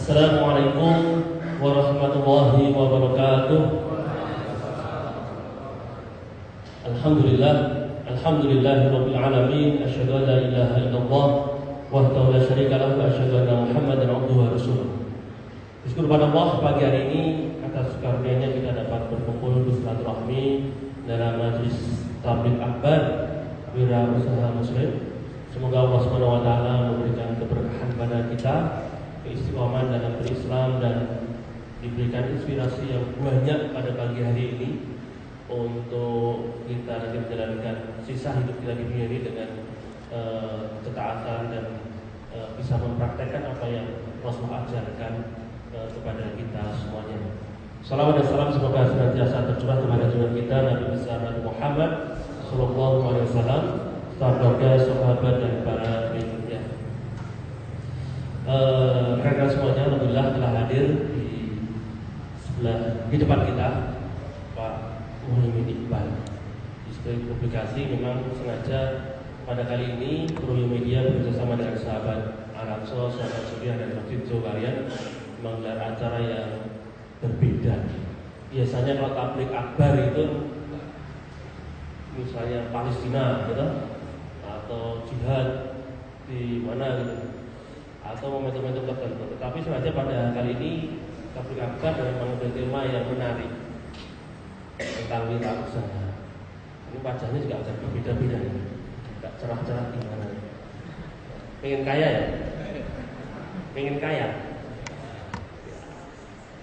Assalamualaikum warahmatullahi wabarakatuh. Alhamdulillahirabbil alamin, asyhadu an la ilaha illallah wahdahu la syarika lahu wa asyhadu anna Muhammadan abduhu wa rasuluh. Bersyukur kepada Allah pagi hari ini atas karunia-Nya kita dapat berkumpul bersilaturahmi dalam majelis tabligh akbar Wirausaha Muslim. Semoga Allah Subhanahu wa taala memberikan keberkahan pada kita, keistiqomahan dalam berislam, dan diberikan inspirasi yang banyak pada pagi hari ini untuk kita nanti menjalankan sisa hidup kita di dunia ini dengan ketaatan dan bisa mempraktekkan apa yang Rasulullah ajarkan kepada kita semuanya. Salawat dan salam semoga senantiasa tercurah kepada junjungan kita Nabi besar Nabi Muhammad Sallallahu Alaihi Wasallam, keluarga, sahabat dan para pengikutnya. Rekan semuanya, alhamdulillah telah hadir di depan kita Pak Muhammad Iqbal. Di studi publikasi memang sengaja pada kali ini Pro Media bekerjasama dengan sahabat Al-Aqsa, sahabat Suriah dan Masjid Jogarian menggelar acara yang berbeda. Biasanya kalau tabligh akbar itu misalnya Palestina gitu, atau jihad di mana gitu, atau momentum-momentum tertentu. Tetapi sengaja pada kali ini tabligh akbar memang tema yang menarik tentang wirausaha. Ini wajahnya juga akan berbeda-beda ya. Enggak cerah-cerah gimana. Pengen kaya ya? Pengen kaya?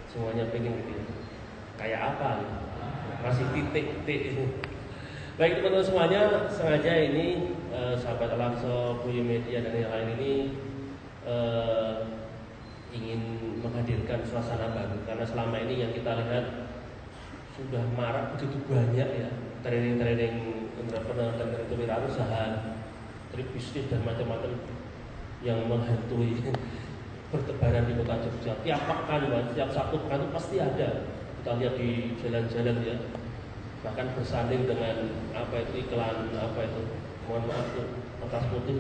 Semuanya pengen gitu. Kayak apa gitu? Masih titik-titik ini. Baik teman-teman semuanya, sengaja ini sahabat Al-Aqsa, Pro Media dan yang lain ini ingin menghadirkan suasana baru, karena selama ini yang kita lihat sudah marak begitu banyak ya training entrepreneur dan wirausaha, trik bisnis dan macam-macam yang menghantui bertebaran di kota Jogja. Tiap pekan, setiap Sabtu pekan itu pasti ada. Kita lihat di jalan-jalan ya, bahkan bersanding dengan apa itu iklan, apa itu, mohon maaf tuh, kertas putih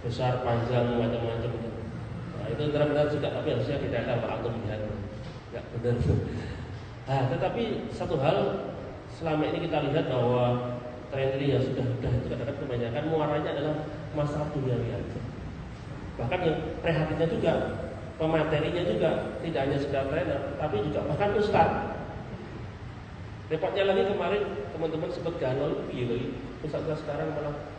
besar, panjang, macam-macam. Nah, itu benar-benar juga, tapi harusnya tidak ada Pak Antum melihat, nggak benar. Nah, tetapi satu hal selama ini kita lihat bahwa tren ini ya sudah itu kadang-kadang kebanyakan muaranya adalah masalah duniawi aja. Bahkan yang prihatinnya juga, pematerinya juga tidak hanya sekedar trainer, tapi juga bahkan ustaz. Repotnya lagi kemarin teman-teman sempat galau, iya, ustaz sekarang malah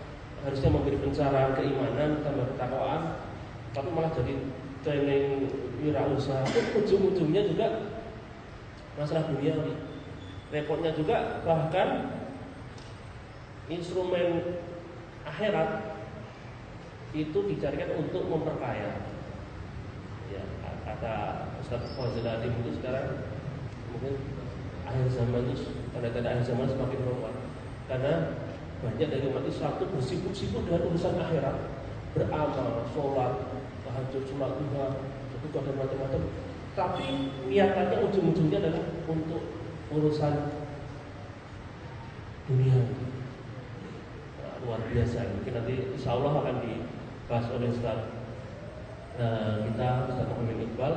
harusnya memberi pencerahan keimanan, tambah ketakwaan, tapi malah jadi training wirausaha. Ujung-ujungnya juga masalah duniawi. Repotnya juga bahkan instrumen akhirat itu dicarikan untuk memperkaya. Ya, kata Ustaz Fazil Adim itu sekarang mungkin akhir zaman itu, tanda-tanda akhir zaman semakin meluas, karena banyak dari umat Islam itu bersibuk-sibuk dengan urusan akhirat, beramal, sholat, tahajud, sholat duha, sedekah dan macam-macam. Tapi niatannya ujung-ujungnya adalah untuk urusan dunia. Nah, luar biasa. Mungkin nanti insya Allah akan dibahas oleh Ustaz kita, Ustaz Muhammad Iqbal,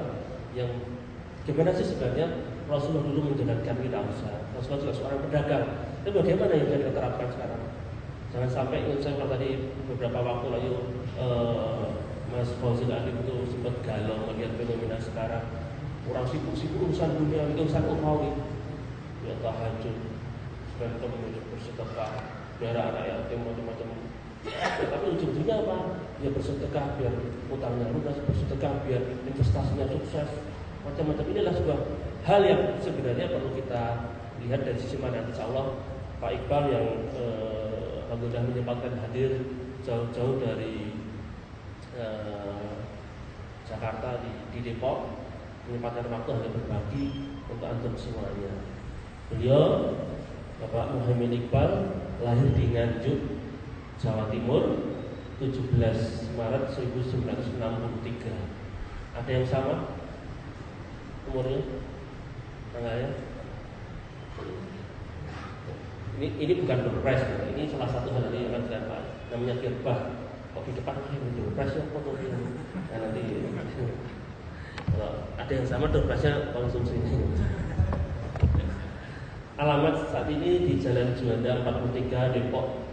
yang gimana sih sebenarnya Rasulullah dulu menjalankan wirausaha. Rasulullah juga seorang pedagang. Tapi bagaimana yang bisa kita terapkan sekarang? Jangan sampai, saya kalau tadi beberapa waktu lalu Mas Fauzil Alim itu sempat galau melihat fenomena sekarang. Orang sibuk-sibuk urusan dunia, urusan ukhrawi. Ya tahajud, berantem, bersedekah, biar anak yatim, macam-macam. Ya, tapi ujung-ujungnya apa? Ya bersedekah biar utangnya lunas, bersedekah biar investasinya sukses, macam-macam. Inilah sebuah hal yang sebenarnya perlu kita lihat dari sisi mana. Insya Allah Pak Iqbal yang alhamdulillah menyempatkan hadir jauh-jauh dari Jakarta di Depok, menyempatkan waktu untuk berbagi untuk antum semuanya. Beliau Bapak Muhammad Iqbal lahir di Nganjuk, Jawa Timur, 17 Maret 1963. Ada yang sama umurnya? Tanggalnya? Ini bukan berpres, ini salah satu hal yang akan saya bahas. Namanya kirbah. Kok di depan ini berpres ya foto ini. Nah, nanti Kalau ada yang sama doorprize-nya konsumsi. Alamat saat ini di Jalan Juanda 43 Depok,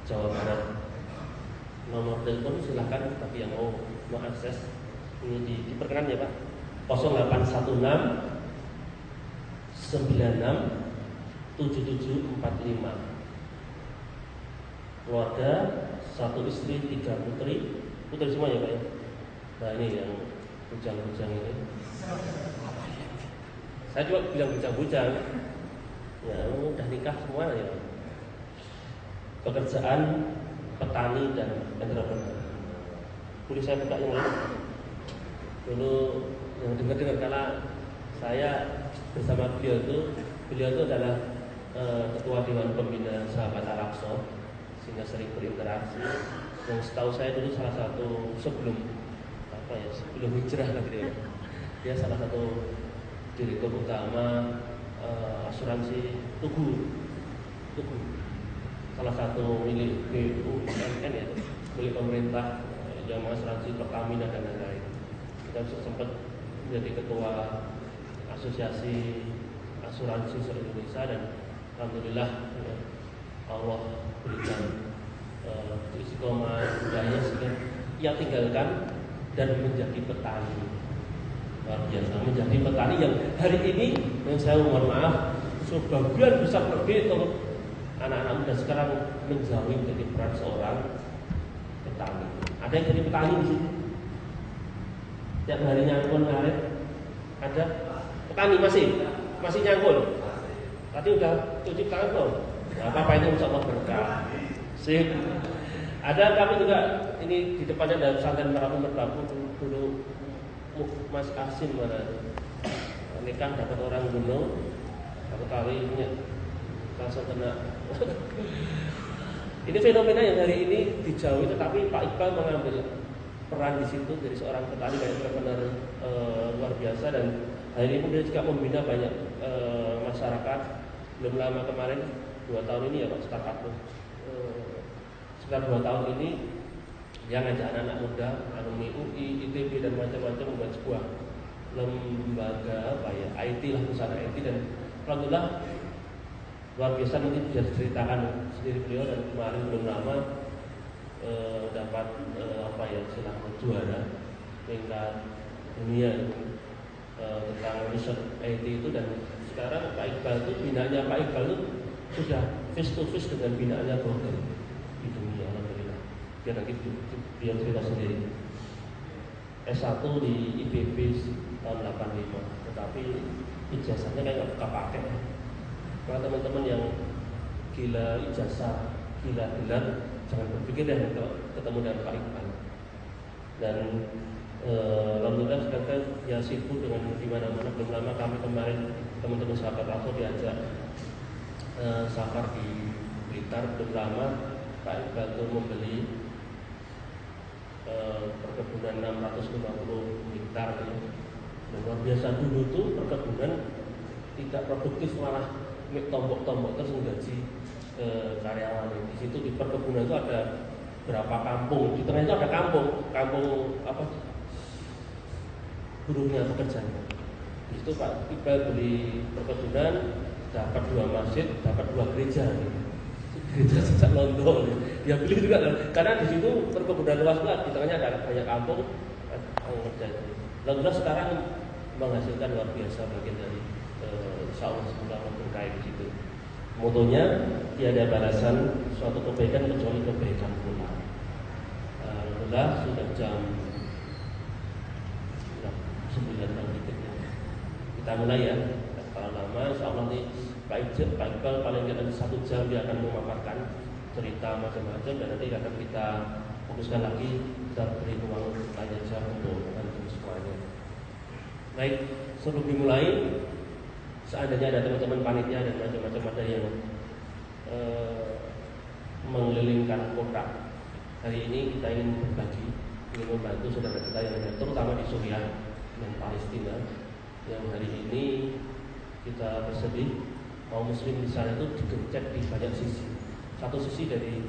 Jawa Barat. Nomor telepon silakan bagi yang mau mengakses ini diperkenan ya Pak. 0816 96 7745. Keluarga 1 istri 3 putri semua ya Pak ya. Nah ini yang bujang-bujang ini. Saya juga bilang bujang-bujang. Ya udah nikah semua ya. Pekerjaan petani dan entrepreneur. Boleh saya buka yang lain? Dulu yang dengar kala saya bersama beliau itu adalah ketua Dewan Pembina Sahabat Al-Aqsa, sehingga sering berinteraksi. Yang setahu saya dulu salah satu sebelum hijrah lah gitu ya. Dia salah satu direktur utama asuransi Tugu, salah satu milik BUMN ya, milik pemerintah yang asuransi Pertamina dan lain-lain. Kita sempat menjadi ketua asosiasi asuransi seluruh Indonesia dan alhamdulillah ya, Allah berikan istiqomah budaya sehingga ia tinggalkan dan menjadi petani. Luar biasa, menjadi petani yang hari ini yang saya mohon maaf sebagian besar lebih untuk anak-anak muda sekarang menjauhi menjadi peran seorang petani. Ada yang jadi petani di sini? Tiap hari nyangkul ngarit? Ada? Petani masih nyangkul? Tadi udah cuci tangan belum? Nah, apa ini insya Allah berkah. Sip. Ada kami juga ini di depannya ada pesantren Merbabu dulu Mas Asim mana nikah dapat orang gunung satu kali langsung kena. Ini fenomena yang hari ini dijauhi, tetapi Pak Iqbal mengambil peran di situ dari seorang petani dan entrepreneur luar biasa, dan hari ini dia juga membina banyak masyarakat. Belum lama kemarin 2 tahun ini ya Pak startup sekitar 2 tahun ini dia ngajak anak-anak muda, alumni UI, ITB dan macam-macam membuat sebuah lembaga IT lah, perusahaan IT, dan alhamdulillah luar biasa. Nanti bisa diceritakan sendiri beliau, dan kemarin belum lama dapat istilahnya juara tingkat dunia tentang riset IT itu, dan sekarang Pak Iqbal itu binaannya Pak Iqbal itu sudah face to face dengan binaannya Google di dunia, alhamdulillah. Biar nanti dia cerita sendiri. S1 di IPB tahun 85, tetapi ijazahnya kayak nggak kepake. Kalau teman-teman yang gila ijazah, gila gelar, jangan berpikir deh kalau ketemu dengan Pak Iqbal. Dan alhamdulillah sekarang ya sibuk dengan di mana-mana. Belum lama kami kemarin teman-teman sahabat Rasul diajak safar di Blitar. Belum lama Pak Iqbal itu membeli perkebunan 650 hektar gitu. Dan luar biasa, dulu tuh perkebunan tidak produktif, malah tombok-tombok terus menggaji karyawan. Di situ di perkebunan itu ada berapa kampung, di tengah itu ada kampung buruhnya, pekerjanya. Di situ Pak Iqbal beli perkebunan, dapat 2 masjid, dapat 2 gereja gitu. Gereja sejak Londo dia beli juga karena di situ perkebunan luas banget, di tengahnya ada banyak kampung kerja itu. Alhamdulillah sekarang menghasilkan luar biasa, bagian dari insya Allah semoga berkah di situ. Motonya tiada balasan suatu kebaikan kecuali kebaikan pula. Alhamdulillah sudah jam 9 dikit ya. Kita mulai ya. Kalau lama insya Allah nih Pak Iqbal paling tidak 1 jam dia akan memaparkan cerita macam-macam, dan nanti akan kita fokuskan lagi, kita beri ruang tanya jawab untuk antum semuanya. Baik, sebelum dimulai, seandainya ada teman-teman panitia dan macam-macam ada yang mengelilingkan kotak, hari ini kita ingin berbagi, ingin membantu saudara kita yang ada terutama di Suriah dan Palestina, yang hari ini kita bersedih kaum muslim di sana itu digencet di banyak sisi. Satu sisi dari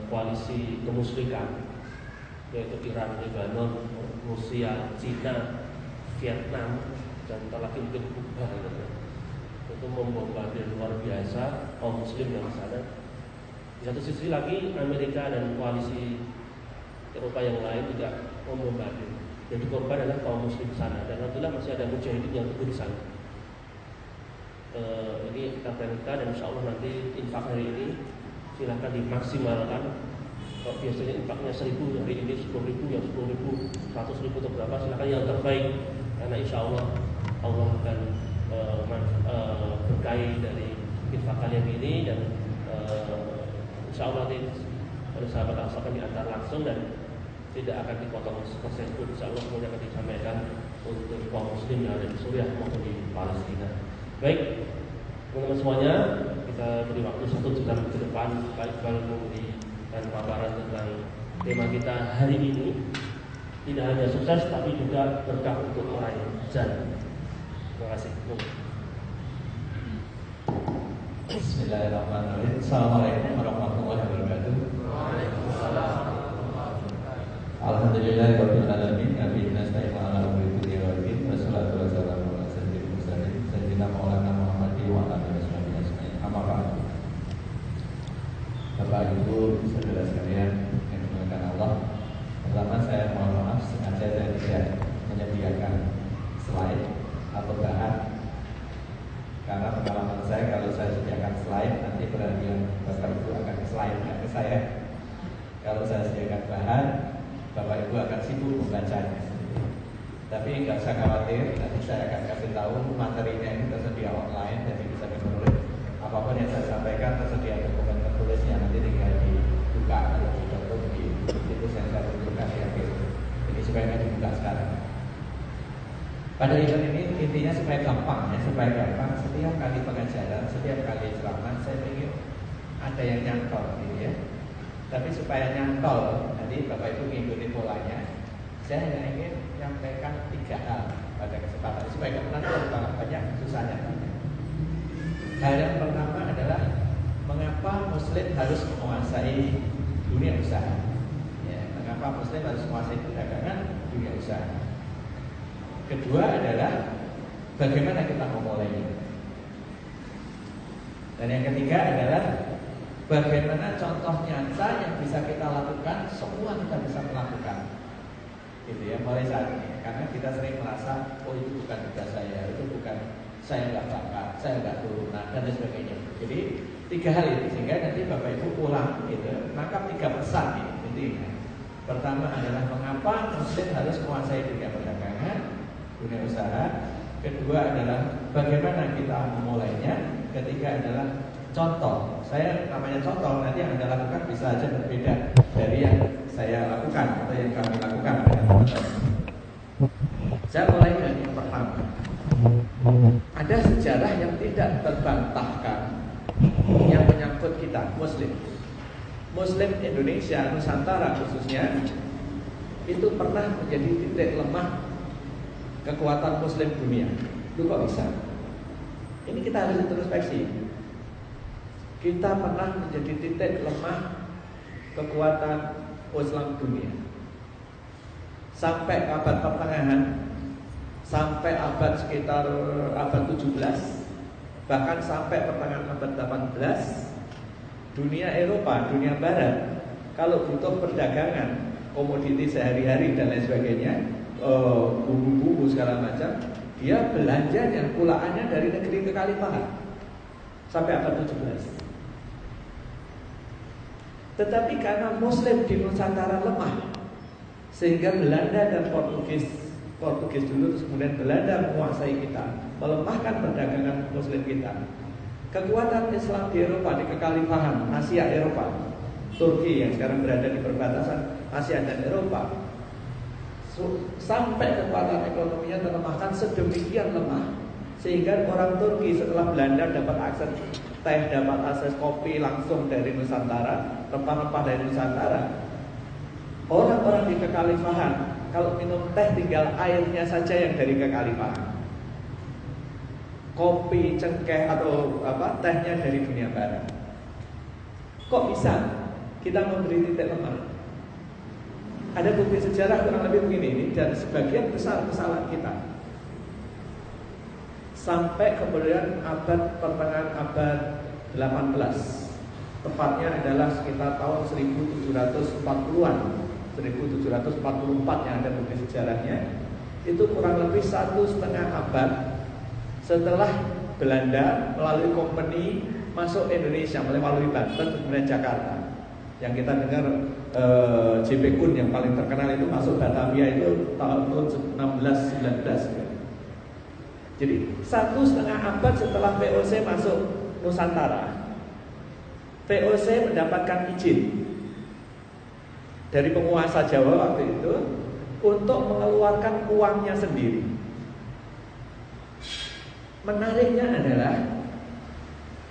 koalisi kemusyrikan, yaitu Iran, Lebanon, Rusia, Cina, Vietnam dan lagi mungkin Kuba gitu, itu membombardir luar biasa kaum muslim yang di sana. Di satu sisi lagi Amerika dan koalisi Eropa yang lain juga membombardir. Jadi korban adalah kaum muslim di sana, dan alhamdulillah masih ada mujahidin yang teguh di sana. Ini kita perintah, dan insya Allah nanti infak hari ini silakan dimaksimalkan. Kalau biasanya infaknya 1.000, hari ini 10.000, yang 10.000, 100.000 atau berapa, silakan yang terbaik, karena insya Allah Allah akan berkahi dari infak kalian ini, dan insya Allah nanti pada sahabat akan diantar langsung dan tidak akan dipotong sepersen pun. Insya Allah kemudian akan disampaikan untuk kaum muslim yang ada di Suriah maupun di Palestina. Baik, teman-teman semuanya, kita beri waktu 1 jam ke depan Pak Iqbal memberikan paparan tentang tema kita hari ini. Tidak hanya sukses tapi juga berkah untuk meraih jannah. Terima kasih. Bismillahirrahmanirrahim. Assalamualaikum warahmatullahi wabarakatuh. Alhamdulillahirabbil alamin. Nabi nasta'in ala umri kulli wajib. Wassalatu wassalamu ala sayyidil mursalin sayyidina Maulana Muhammadin wa ala alihi wasallam. Amma ba'du. Bapak Ibu, saudara sekalian yang dimuliakan Allah. Pertama saya mohon maaf, sengaja saya tidak menyediakan slide atau bahan, karena pengalaman saya kalau saya sediakan slide nanti perhatian Bapak Ibu akan ke slide, nggak ke saya. Kalau saya sediakan bahan, Bapak Ibu akan sibuk membacanya. Tapi nggak usah khawatir, nanti saya akan kasih tahu materinya ini tersedia online, jadi bisa diperoleh. Apapun yang saya sampaikan tersedia dokumen tertulisnya, nanti tinggal dibuka atau didownload di situs yang saya tunjukkan di akhir. Ini supaya nggak dibuka sekarang. Pada event ini intinya supaya gampang ya, supaya gampang. Setiap kali pengajaran, setiap kali ceramah, saya ingin ada yang nyantol gitu ya. Tapi supaya nyantol, nanti Bapak Ibu mengikuti polanya. Saya hanya ingin menyampaikan 3 hal pada kesempatan ini supaya nanti kalau banyak susahnya. Hal yang pertama adalah mengapa Muslim harus menguasai dunia usaha. Ya, mengapa Muslim harus menguasai perdagangan dunia usaha. Kedua adalah bagaimana kita memulainya. Dan yang ketiga adalah bagaimana contoh nyata yang bisa kita lakukan, semua kita bisa melakukan. Gitu ya, mulai saat ini. Karena kita sering merasa, oh itu bukan tugas saya, itu bukan, saya nggak bakat, saya nggak turunan, dan sebagainya. Jadi 3 hal ini, sehingga nanti Bapak Ibu pulang gitu, nangkap 3 pesan ini. Pertama adalah mengapa Muslim harus menguasai dunia perdagangan, dunia usaha. Kedua adalah bagaimana kita memulainya. Ketiga adalah contoh. Saya namanya contoh, nanti yang Anda lakukan bisa saja berbeda dari yang saya lakukan atau yang kami lakukan. Saya mulai dari yang pertama. Ada sejarah yang tidak terbantahkan yang menyangkut kita Muslim. Muslim Indonesia, Nusantara khususnya, itu pernah menjadi titik lemah kekuatan Muslim dunia. Itu kok bisa? Ini kita harus introspeksi. Kita pernah menjadi titik lemah kekuatan Islam dunia. Sampai abad pertengahan, sampai abad sekitar abad 17, bahkan sampai pertengahan abad 18, dunia Eropa, dunia Barat, kalau butuh perdagangan, komoditi sehari-hari dan lain sebagainya, bumbu-bumbu segala macam, dia belanjanya, pulaannya dari negeri kekhalifahan sampai abad 17. Tetapi karena Muslim di Nusantara lemah, sehingga Belanda dan Portugis dulu, terus kemudian Belanda menguasai kita, melemahkan perdagangan Muslim kita. Kekuatan Islam di Eropa, di kekhalifahan Asia Eropa, Turki yang sekarang berada di perbatasan Asia dan Eropa, sampai kekuatan ekonominya terlemahkan sedemikian lemah, sehingga orang Turki setelah Belanda dapat akses teh, dapat akses kopi langsung dari Nusantara, rempah-rempah dari Nusantara, orang-orang di kekhalifahan kalau minum teh tinggal airnya saja yang dari kekhalifahan, kopi, cengkeh atau tehnya dari dunia barat. Kok bisa kita memberi titik lemah? Ada bukti sejarah kurang lebih begini, ini dan sebagian besar kesalahan kita. sampai kemudian pertengahan abad 18. Tepatnya adalah sekitar tahun 1740-an, 1744 yang ada buku sejarahnya. Itu kurang lebih 1,5 abad setelah Belanda melalui company masuk Indonesia, melalui Banten kemudian Jakarta. Yang kita dengar J.P. Kuhn yang paling terkenal itu masuk Batavia itu tahun 1619. Jadi 1,5 abad setelah VOC masuk Nusantara, VOC mendapatkan izin dari penguasa Jawa waktu itu untuk mengeluarkan uangnya sendiri. Menariknya adalah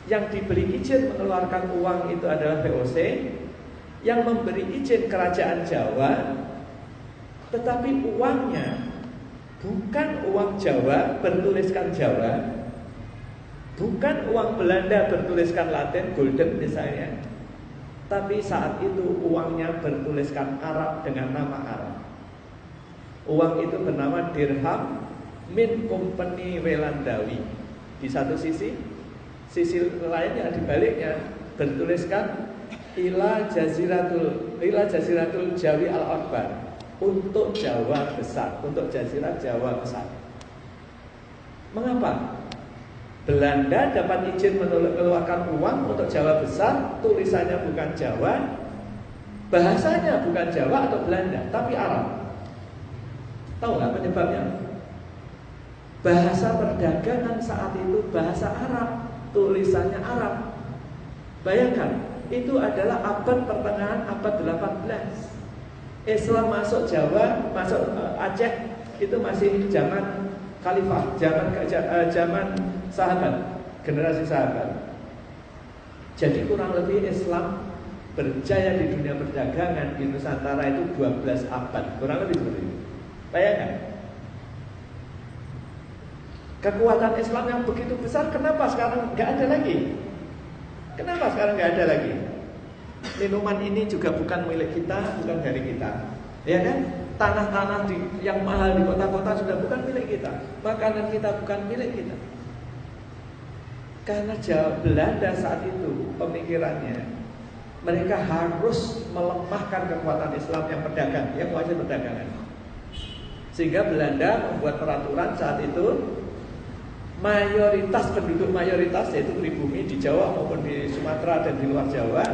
yang diberi izin mengeluarkan uang itu adalah VOC, yang memberi izin Kerajaan Jawa, tetapi uangnya bukan uang Jawa bertuliskan Jawa, bukan uang Belanda bertuliskan Latin, Gulden misalnya, tapi saat itu uangnya bertuliskan Arab dengan nama Arab. Uang itu bernama dirham min Company Welandawi. Di satu sisi lainnya di baliknya bertuliskan ila jaziratul Jawi al-Akbar, untuk Jawa besar, untuk jazirah Jawa besar. Mengapa? Belanda dapat izin mengeluarkan uang untuk Jawa besar, tulisannya bukan Jawa, bahasanya bukan Jawa atau Belanda, tapi Arab. Tahu nggak penyebabnya? Bahasa perdagangan saat itu bahasa Arab, tulisannya Arab. Bayangkan, itu adalah abad pertengahan abad 18. Islam masuk Jawa, masuk Aceh itu masih zaman khalifah, zaman sahabat, generasi sahabat. Jadi kurang lebih Islam berjaya di dunia perdagangan di Nusantara itu 12 abad, kurang lebih seperti itu. Bayangkan, kekuatan Islam yang begitu besar, kenapa sekarang nggak ada lagi? Kenapa sekarang nggak ada lagi? Minuman ini juga bukan milik kita, bukan dari kita, ya kan? Tanah-tanah yang mahal di kota-kota sudah bukan milik kita. Makanan kita bukan milik kita. Karena Belanda saat itu pemikirannya, mereka harus melemahkan kekuatan Islam yang pedagang, yang wajib perdagangan. Sehingga Belanda membuat peraturan saat itu, mayoritas penduduk mayoritas yaitu pribumi di Jawa maupun di Sumatera dan di luar Jawa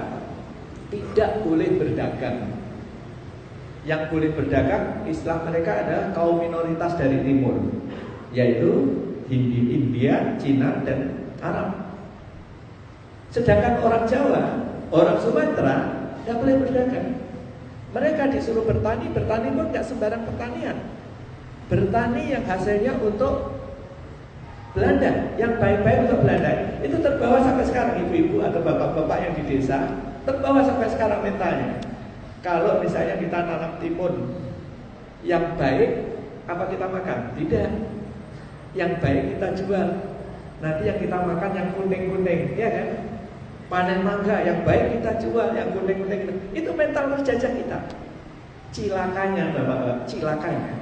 tidak boleh berdagang. Yang boleh berdagang Islam mereka adalah kaum minoritas dari timur, yaitu India, Cina, dan Arab. Sedangkan orang Jawa, orang Sumatera tidak boleh berdagang. Mereka disuruh bertani pun tidak sembarang pertanian. Bertani yang hasilnya untuk Belanda, yang baik-baik untuk Belanda. Itu terbawa sampai sekarang, ibu-ibu atau bapak-bapak yang di desa terbawa sampai sekarang mentalnya. Kalau misalnya kita nanam timun yang baik, apa kita makan? Tidak. Yang baik kita jual. Nanti yang kita makan yang kuning-kuning, ya kan? Panen mangga yang baik kita jual, yang kuning-kuning. Itu mental terjajah kita. Cilakanya, bapak-bapak, cilakanya.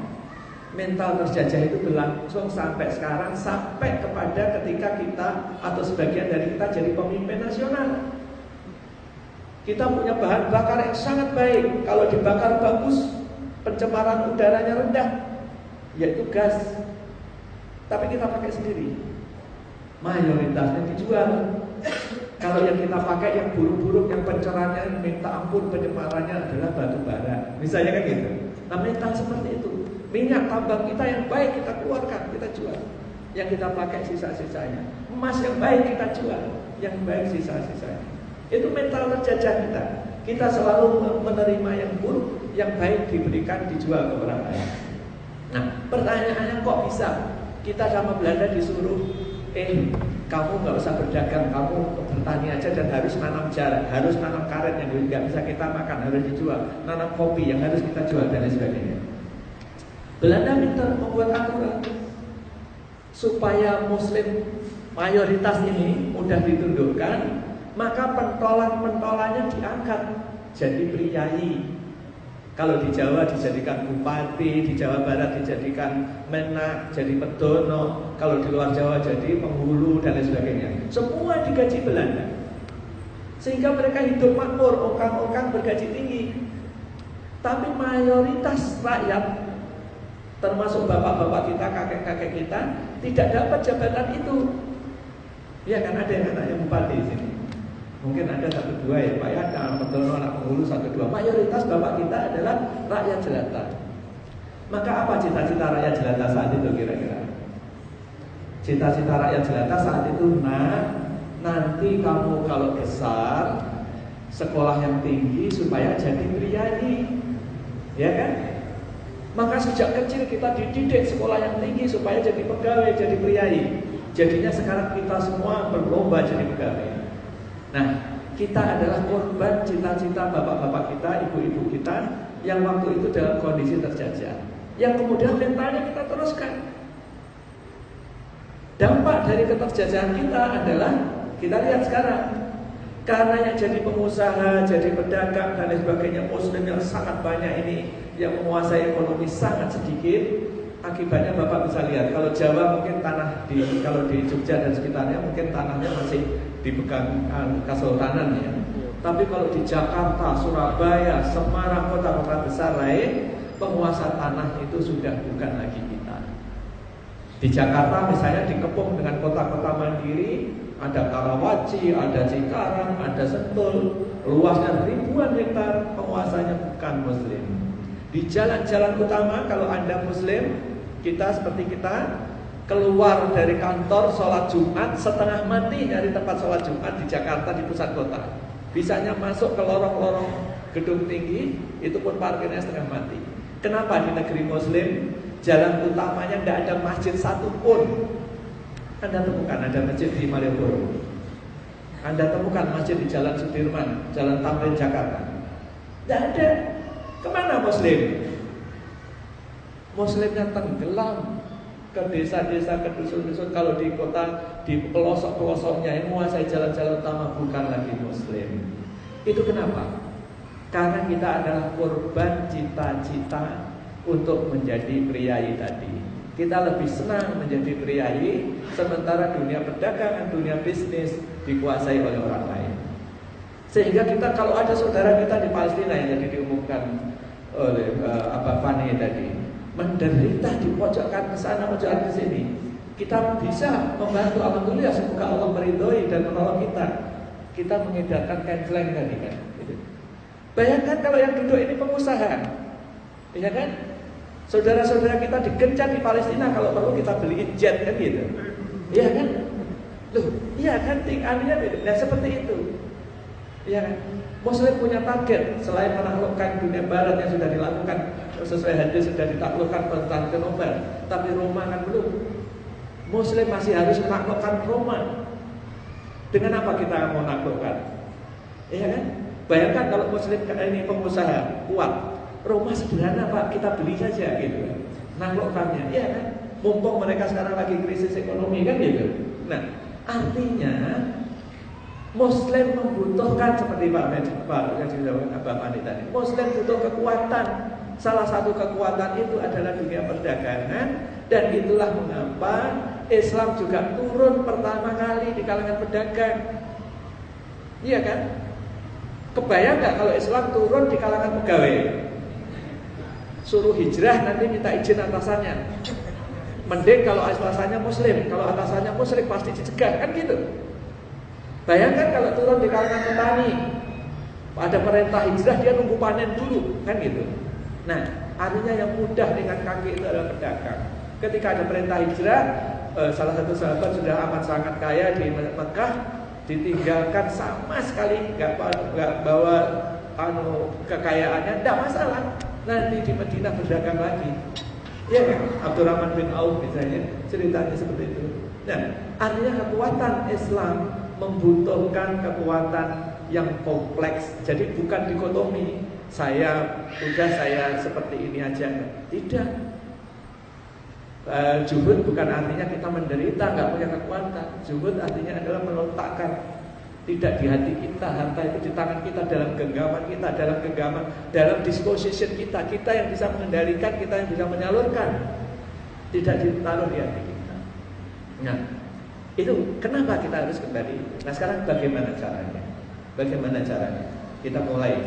Mental terjajah itu berlangsung sampai sekarang, sampai kepada ketika kita atau sebagian dari kita jadi pemimpin nasional. Kita punya bahan bakar yang sangat baik. Kalau dibakar bagus, pencemaran udaranya rendah, yaitu gas. Tapi kita pakai sendiri. Mayoritasnya dijual. Kalau yang kita pakai yang buruk-buruk, yang pencerahannya minta ampun, pencemarannya adalah batu bara. Misalnya kan gitu. Nah, mental seperti itu. Minyak tambang kita yang baik kita keluarkan, kita jual. Yang kita pakai sisa-sisanya. Emas yang baik kita jual, yang baik sisa-sisanya. Itu mental terjajah kita. Kita selalu menerima yang buruk, yang baik diberikan, dijual ke orang lain. Nah, pertanyaannya kok bisa kita sama Belanda disuruh, kamu nggak usah berdagang, kamu bertani aja dan harus nanam jarak, harus nanam karet yang nggak bisa kita makan, harus dijual, nanam kopi yang harus kita jual dan lain sebagainya. Belanda minta membuat aturan supaya Muslim mayoritas ini mudah ditundukkan. Maka pentolan-pentolannya diangkat jadi priayi. Kalau di Jawa dijadikan bupati, di Jawa Barat dijadikan menak, jadi pedono. Kalau di luar Jawa jadi penghulu dan lain sebagainya. Semua digaji Belanda. Sehingga mereka hidup makmur, orang-orang bergaji tinggi. Tapi mayoritas rakyat, termasuk bapak-bapak kita, kakek-kakek kita, tidak dapat jabatan itu. Ya kan ada yang anaknya bupati di sini. Mungkin ada 1-2 ya, Pak ya, ada pedono, anak penghulu 1-2. Mayoritas bapak kita adalah rakyat jelata. Maka apa cita-cita rakyat jelata saat itu kira-kira? Cita-cita rakyat jelata saat itu, nanti kamu kalau besar sekolah yang tinggi supaya jadi priayi, ya kan? Maka sejak kecil kita dididik sekolah yang tinggi supaya jadi pegawai, jadi priayi. Jadinya sekarang kita semua berlomba jadi pegawai. Nah, kita adalah korban cita-cita bapak-bapak kita, ibu-ibu kita yang waktu itu dalam kondisi terjajah, yang kemudian mentalnya kita teruskan. Dampak dari keterjajahan kita adalah kita lihat sekarang, karena yang jadi pengusaha, jadi pedagang dan lain sebagainya, muslim yang sangat banyak ini, yang menguasai ekonomi sangat sedikit. Akibatnya Bapak bisa lihat, kalau Jawa mungkin kalau di Jogja dan sekitarnya mungkin tanahnya masih dipegang kesultanan ya. Tapi kalau di Jakarta, Surabaya, Semarang, kota-kota besar lain, penguasa tanah itu sudah bukan lagi kita. Di Jakarta misalnya dikepung dengan kota-kota mandiri, ada Karawaci, ada Cikarang, ada Sentul, luasnya ribuan hektar, penguasanya bukan muslim. Di jalan-jalan utama kalau Anda muslim, kita seperti kita keluar dari kantor sholat Jumat setengah mati nyari tempat sholat Jumat di Jakarta di pusat kota. Bisanya masuk ke lorong-lorong gedung tinggi, itu pun parkirnya setengah mati. Kenapa di negeri muslim jalan utamanya tidak ada masjid satu pun? Anda temukan ada masjid di Malioboro, Anda temukan masjid di Jalan Sudirman, Jalan Tamrin Jakarta, tidak ada. Kemana muslim? Muslimnya tenggelam ke desa-desa, ke dusun-dusun. Kalau di kota, di pelosok-pelosoknya yang menguasai jalan-jalan utama bukan lagi muslim. Itu kenapa? Karena kita adalah korban cita-cita untuk menjadi priayi tadi. Kita lebih senang menjadi priayi, sementara dunia perdagangan, dunia bisnis dikuasai oleh orang lain. Sehingga kita kalau ada saudara kita di Palestina yang tadi diumumkan oleh Abah Fani tadi, menderita di pojokan ke sana, pojokan ke sini, kita bisa membantu. Alhamdulillah, semoga Allah meridhoi dan menolong kita. Kita mengedarkan canceling tadi kan. Bayangkan kalau yang duduk ini pengusaha, ya kan? Saudara-saudara kita digencar di Palestina, kalau perlu kita beliin jet kan gitu, iya kan? Loh, iya kan? Tinggalnya beda. Nah seperti itu. Ya, Muslim punya target selain menaklukkan dunia barat yang sudah dilakukan sesuai hadis, sudah ditaklukkan Konstantinopel, tapi Roma kan belum. Muslim masih harus menaklukkan Roma. Dengan apa kita mau menaklukkan? Ya kan? Bayangkan kalau Muslim ini pengusaha kuat, Roma sederhana Pak, kita beli saja gitu. Naklukkannya, ya kan? Mumpung mereka sekarang lagi krisis ekonomi kan gitu. Nah, artinya Muslim membutuhkan seperti Pak Mandi tadi. Muslim butuh kekuatan. Salah satu kekuatan itu adalah dunia perdagangan, dan itulah mengapa Islam juga turun pertama kali di kalangan pedagang. Iya kan? Kebayang nggak kalau Islam turun di kalangan pegawai? Suruh hijrah nanti minta izin atasannya. Mending kalau atasannya Muslim, kalau atasannya musyrik pasti dicegah kan gitu. Bayangkan kalau turun di kalangan petani, ada perintah hijrah, dia nunggu panen dulu, kan gitu. Nah, artinya yang mudah dengan kaki itu adalah pedagang. Ketika ada perintah hijrah, salah satu sahabat sudah amat sangat kaya di Mekah, ditinggalkan sama sekali, nggak bawa kekayaannya, tidak masalah. Nanti di Madinah berdagang lagi. Ya kan? Abdurrahman bin Auf misalnya ceritanya seperti itu. Nah, artinya kekuatan Islam membutuhkan kekuatan yang kompleks. Jadi bukan dikotomi, saya seperti ini aja. Tidak. Zuhud bukan artinya kita menderita, nggak punya kekuatan. Zuhud artinya adalah meletakkan tidak di hati kita. Harta itu di tangan kita, dalam genggaman kita, dalam disposition kita. Kita yang bisa mengendalikan, kita yang bisa menyalurkan. Tidak ditaruh di hati kita. Nah, itu kenapa kita harus kembali. Nah sekarang bagaimana caranya? Bagaimana caranya? Kita mulai.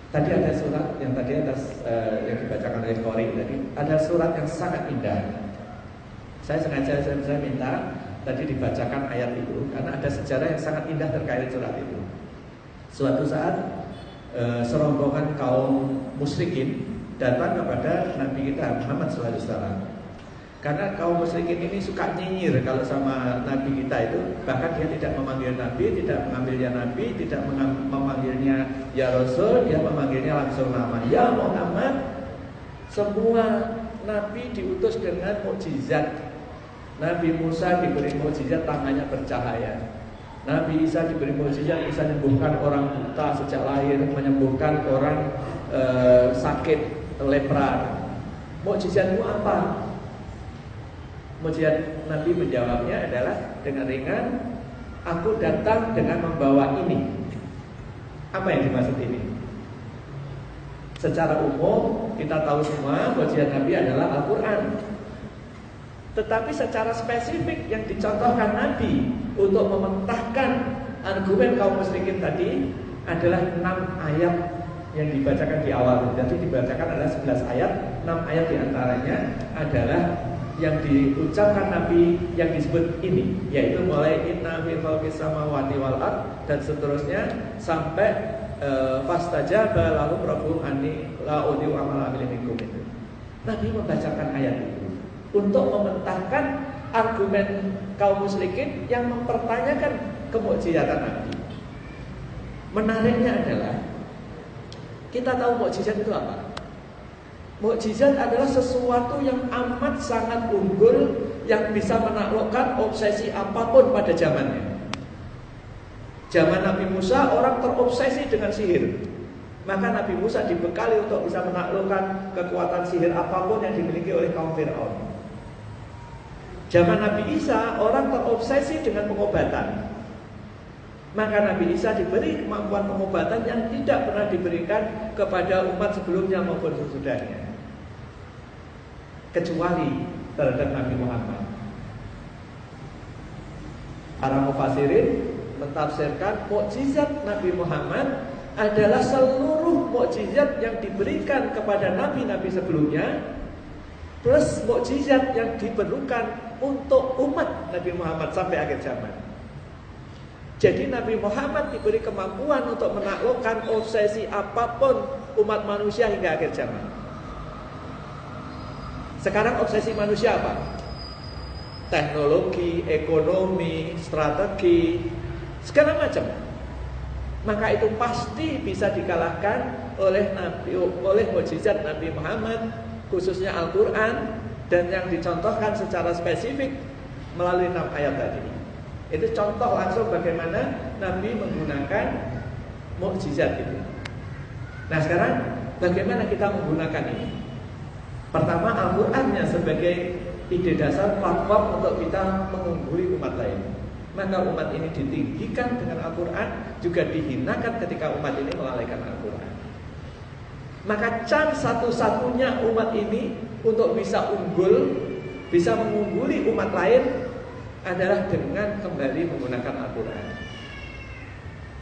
Tadi ada surat yang tadi atas yang dibacakan oleh Qori tadi, ada surat yang sangat indah. Saya sengaja saya minta tadi dibacakan ayat itu karena ada sejarah yang sangat indah terkait surat itu. Suatu saat serombongan kaum musyrikin datang kepada Nabi kita Muhammad SAW. Karena kaum musyrikin ini suka nyinyir kalau sama Nabi kita itu. Bahkan dia tidak memanggil Nabi, tidak mengambilnya Nabi, tidak memanggilnya Ya Rasul, dia memanggilnya langsung nama Ya Muhammad. Semua Nabi diutus dengan mukjizat. Nabi Musa diberi mukjizat tangannya bercahaya. Nabi Isa diberi mukjizat bisa menyembuhkan orang buta sejak lahir, menyembuhkan orang sakit lepra. Mukjizatmu apa? Mukjizat Nabi menjawabnya adalah dengan ringan, aku datang dengan membawa ini. Apa yang dimaksud ini? Secara umum kita tahu semua mukjizat Nabi adalah Al-Quran. Tetapi secara spesifik yang dicontohkan Nabi untuk mementahkan argumen kaum musyrikin tadi adalah 6 ayat yang dibacakan di awal. Jadi dibacakan adalah 11 ayat, 6 ayat diantaranya adalah yang diucapkan Nabi yang disebut ini, yaitu mulai inna fi khalqis samawati wal ard dan seterusnya sampai fastajaba lahum rabbuhum anni la udhi'u amala amilin minkum itu. Nabi membacakan ayat itu untuk mementahkan argumen kaum musyrikin yang mempertanyakan kemukjizatan Nabi. Menariknya adalah kita tahu mukjizat itu apa? Mukjizat adalah sesuatu yang amat sangat unggul yang bisa menaklukkan obsesi apapun pada zamannya. Zaman Nabi Musa orang terobsesi dengan sihir. Maka Nabi Musa dibekali untuk bisa menaklukkan kekuatan sihir apapun yang dimiliki oleh kaum Fir'aun. Zaman Nabi Isa orang terobsesi dengan pengobatan. Maka Nabi Isa diberi kemampuan pengobatan yang tidak pernah diberikan kepada umat sebelumnya maupun sesudahnya, kecuali terhadap Nabi Muhammad. Para mufassirin mentafsirkan mukjizat Nabi Muhammad adalah seluruh mukjizat yang diberikan kepada nabi-nabi sebelumnya plus mukjizat yang diperlukan untuk umat Nabi Muhammad sampai akhir zaman. Jadi Nabi Muhammad diberi kemampuan untuk menaklukkan obsesi apapun umat manusia hingga akhir zaman. Sekarang obsesi manusia apa? Teknologi, ekonomi, strategi, segala macam. Maka itu pasti bisa dikalahkan oleh mukjizat Nabi Muhammad, khususnya Al-Quran, dan yang dicontohkan secara spesifik melalui 6 ayat tadi. Itu contoh langsung bagaimana Nabi menggunakan mukjizat itu. Nah sekarang bagaimana kita menggunakan ini? Pertama, Al-Qurannya sebagai ide dasar platform untuk kita mengungguli umat lain. Maka umat ini ditinggikan dengan Al-Quran, juga dihinakan ketika umat ini melalaikan Al-Quran. Maka cara satu-satunya umat ini untuk bisa unggul, bisa mengungguli umat lain adalah dengan kembali menggunakan Al-Quran.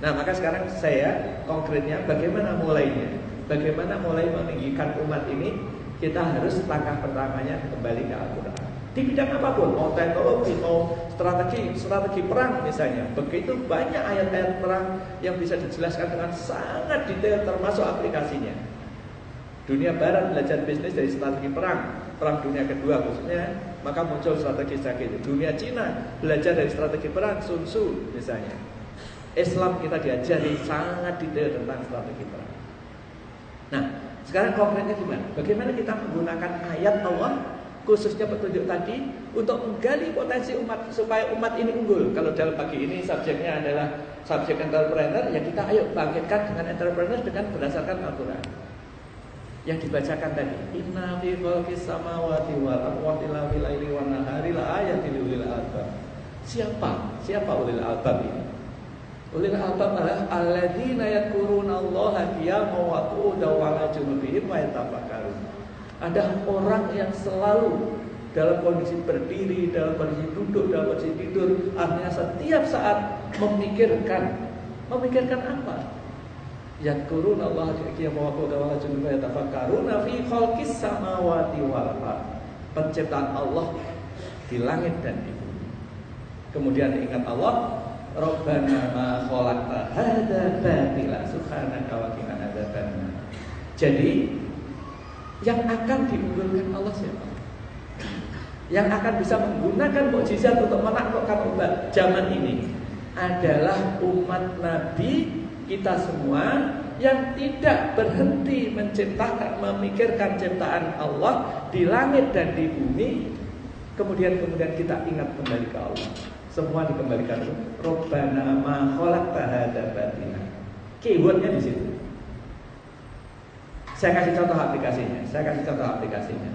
Nah maka sekarang saya konkretnya bagaimana mulainya? Bagaimana mulai meninggikan umat ini? Kita harus langkah pertamanya kembali ke Al-Quran. Di bidang apapun, mau teknologi, mau strategi perang misalnya. Begitu banyak ayat-ayat perang yang bisa dijelaskan dengan sangat detail termasuk aplikasinya. Dunia Barat belajar bisnis dari strategi perang dunia kedua khususnya, maka muncul strategi-strategi itu. Dunia Cina belajar dari strategi perang Sun Tzu misalnya. Islam kita diajari sangat detail tentang strategi perang. Nah, sekarang konkretnya gimana? Bagaimana kita menggunakan ayat Allah, khususnya petunjuk tadi, untuk menggali potensi umat supaya umat ini unggul. Kalau dalam pagi ini subjeknya adalah subjek entrepreneur, ya kita ayo bangkitkan dengan entrepreneur dengan berdasarkan Al-Quran yang dibacakan tadi. Inna fi khalqis samawati wal ardi wa ikhtilafil laili wan nahari la ayatin lil albab. Siapa ulil albab ini? Ulil albab adalah alladzina yadhkurunallaha qiyaman wa qu'udan wa 'ala junubihim wa yatafakkarun. Ada orang yang selalu dalam kondisi berdiri, dalam kondisi duduk, dalam kondisi tidur, artinya setiap saat memikirkan apa? Yadhkurunallaha qiyaman wa qu'udan wa 'ala junubihim wa yatafakkarun fi khalqis samawati wal ardh. Penciptaan Allah di langit dan di bumi. Kemudian ingat Allah, Rabbana ma khalaqta hadza batila subhanaka wa qina adzabannar. Jadi yang akan diunggulkan Allah siapa? Yang akan bisa menggunakan mukjizat untuk menaklukkan obat zaman ini adalah umat Nabi kita semua yang tidak berhenti menciptakan, memikirkan ciptaan Allah di langit dan di bumi. Kemudian kita ingat kembali ke Allah. Semua dikembalikan. Rabbana ma khalaqta hadza batila. Keywordnya di situ. Saya kasih contoh aplikasinya.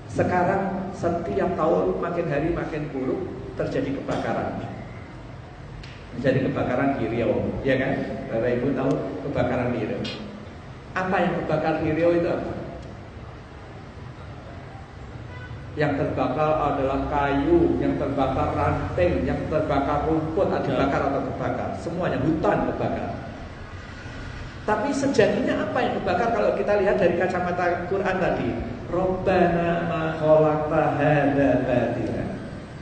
Sekarang setiap tahun makin hari makin buruk, terjadi kebakaran. Jadi kebakaran di Riau, ya kan? Bapak Ibu tahu kebakaran di Riau. Apa yang kebakar di Riau itu apa? Yang terbakar adalah kayu, yang terbakar ranting, yang terbakar rumput, dibakar atau terbakar. Semuanya hutan terbakar. Tapi sejatinya apa yang terbakar kalau kita lihat dari kacamata Quran tadi? Rabbana ma khalaqta hadza batila.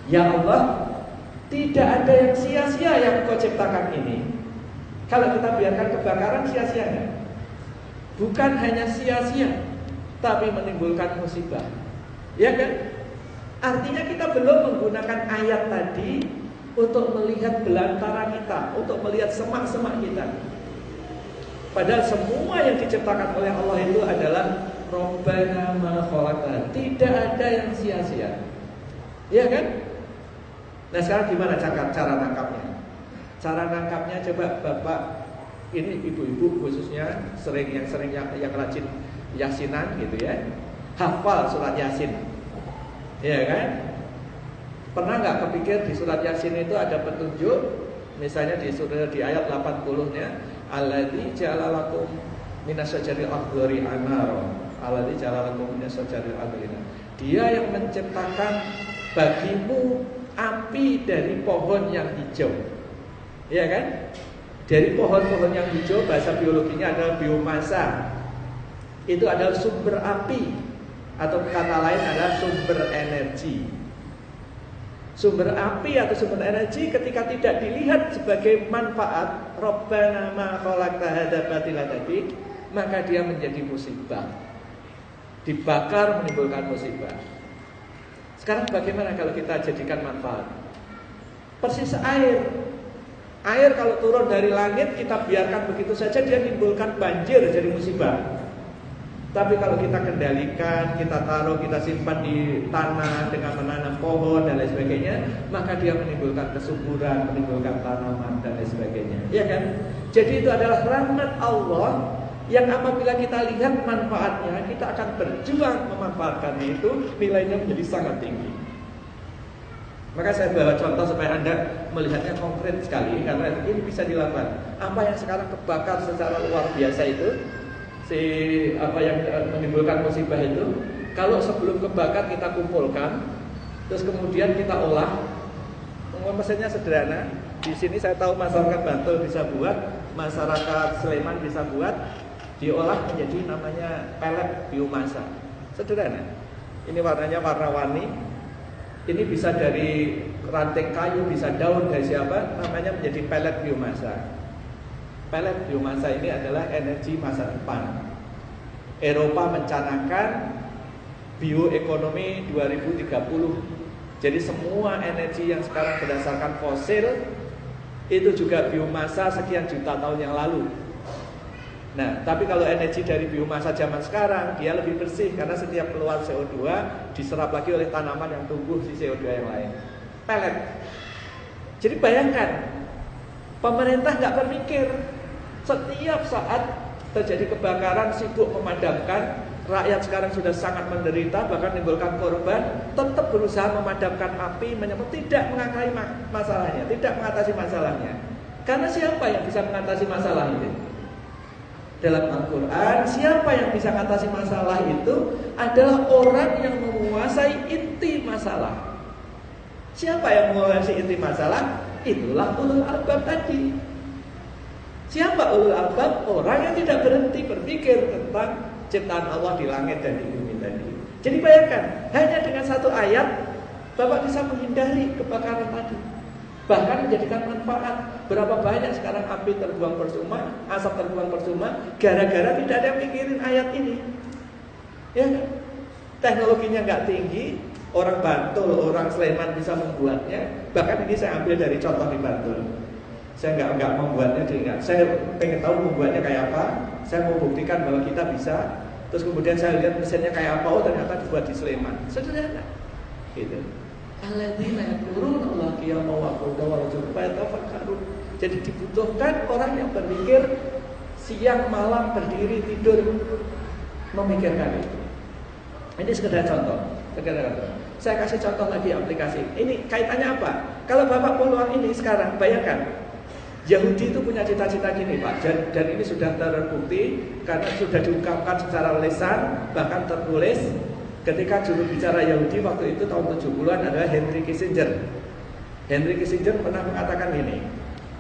Ya Allah, tidak ada yang sia-sia yang Kau ciptakan ini. Kalau kita biarkan kebakaran, sia-sia enggak? Bukan hanya sia-sia, tapi menimbulkan musibah. Ya kan? Artinya kita belum menggunakan ayat tadi untuk melihat belantara kita, untuk melihat semak-semak kita. Padahal semua yang diciptakan oleh Allah itu adalah Rabbana ma khalaqta. Tidak ada yang sia-sia. Ya kan? Nah sekarang gimana cara nangkapnya? Cara nangkapnya coba Bapak, ini ibu-ibu khususnya yang rajin yasinan gitu ya, hafal surat Yasin, ya kan? Pernah nggak kepikir di surat Yasin itu ada petunjuk? Misalnya di ayat 80-nya, alladzi ja'ala lakum minasyajaril akhdari anara, alladzi ja'ala lakum minasyajaril akhdari. Dia yang menciptakan bagimu api dari pohon yang hijau, ya kan? Dari pohon-pohon yang hijau, bahasa biologinya adalah biomasa. Itu adalah sumber api, atau kata lain adalah sumber energi. Sumber api atau sumber energi ketika tidak dilihat sebagai manfaat, Rabbana ma khalaqta hadza batila tadi, maka dia menjadi musibah. Dibakar menimbulkan musibah. Sekarang bagaimana kalau kita jadikan manfaat? Persis air. Air kalau turun dari langit kita biarkan begitu saja, dia menimbulkan banjir, jadi musibah. Tapi kalau kita kendalikan, kita taruh, kita simpan di tanah dengan menanam pohon dan lain sebagainya, maka dia menimbulkan kesuburan, menimbulkan tanaman dan lain sebagainya. Iya kan? Jadi itu adalah rahmat Allah yang apabila kita lihat manfaatnya, kita akan berjuang memanfaatkannya, itu nilainya menjadi sangat tinggi. Maka saya bawa contoh supaya Anda melihatnya konkret sekali, karena ini bisa dilakukan. Apa yang sekarang kebakar secara luar biasa itu, apa yang menimbulkan musibah itu, kalau sebelum kebakar kita kumpulkan, terus kemudian kita olah. Mesinnya sederhana. Di sini saya tahu masyarakat Bantul bisa buat, masyarakat Sleman bisa buat, diolah menjadi namanya pelet biomasa. Sederhana. Ini warnanya warna-warni. Ini bisa dari ranting kayu, bisa daun dari siapa, namanya menjadi pelet biomasa. Pelet biomasa ini adalah energi masa depan. Eropa mencanangkan bioekonomi 2030. Jadi semua energi yang sekarang berdasarkan fosil itu juga biomasa sekian juta tahun yang lalu. Nah, tapi kalau energi dari biomasa zaman sekarang, dia lebih bersih karena setiap keluar CO2 diserap lagi oleh tanaman yang tumbuh di CO2 yang lain. Pelet. Jadi bayangkan, pemerintah nggak berpikir. Setiap saat terjadi kebakaran sibuk memadamkan, rakyat sekarang sudah sangat menderita, bahkan menimbulkan korban, tetap berusaha memadamkan api, tidak mengatasi masalahnya, tidak mengatasi masalahnya. Karena siapa yang bisa mengatasi masalah itu? Dalam Al-Quran, siapa yang bisa mengatasi masalah itu adalah orang yang menguasai inti masalah. Siapa yang menguasai inti masalah? Itulah ulul albab tadi. Siapa ulul albab? Orang yang tidak berhenti berpikir tentang ciptaan Allah di langit dan di bumi tadi. Jadi bayangkan, hanya dengan satu ayat Bapak bisa menghindari kebakaran tadi, bahkan menjadikan manfaat. Berapa banyak sekarang api terbuang percuma, asap terbuang percuma, gara-gara tidak ada yang mikirin ayat ini. Ya kan? Teknologinya nggak tinggi, orang Bantul, orang Sleman bisa membuatnya. Bahkan ini saya ambil dari contoh di Bantul. Saya nggak membuatnya, saya pengen tahu membuatnya kayak apa. Saya mau buktikan bahwa kita bisa. Terus kemudian saya lihat mesinnya kayak apa, oh ternyata dibuat di Sleman. Sederhana, gitu. Alladzina yadhkuruna Allah qiyaman wa qu'udan wa yatafakkarun. Jadi dibutuhkan orang yang berpikir siang malam berdiri tidur memikirkan itu. Ini sekedar contoh. Saya kasih contoh lagi aplikasi. Ini kaitannya apa? Kalau Bapak peluang ini sekarang, bayangkan Yahudi itu punya cita-cita gini Pak, dan ini sudah terbukti karena sudah diungkapkan secara lisan, bahkan tertulis ketika juru bicara Yahudi waktu itu tahun 70-an adalah Henry Kissinger. Henry Kissinger pernah mengatakan gini,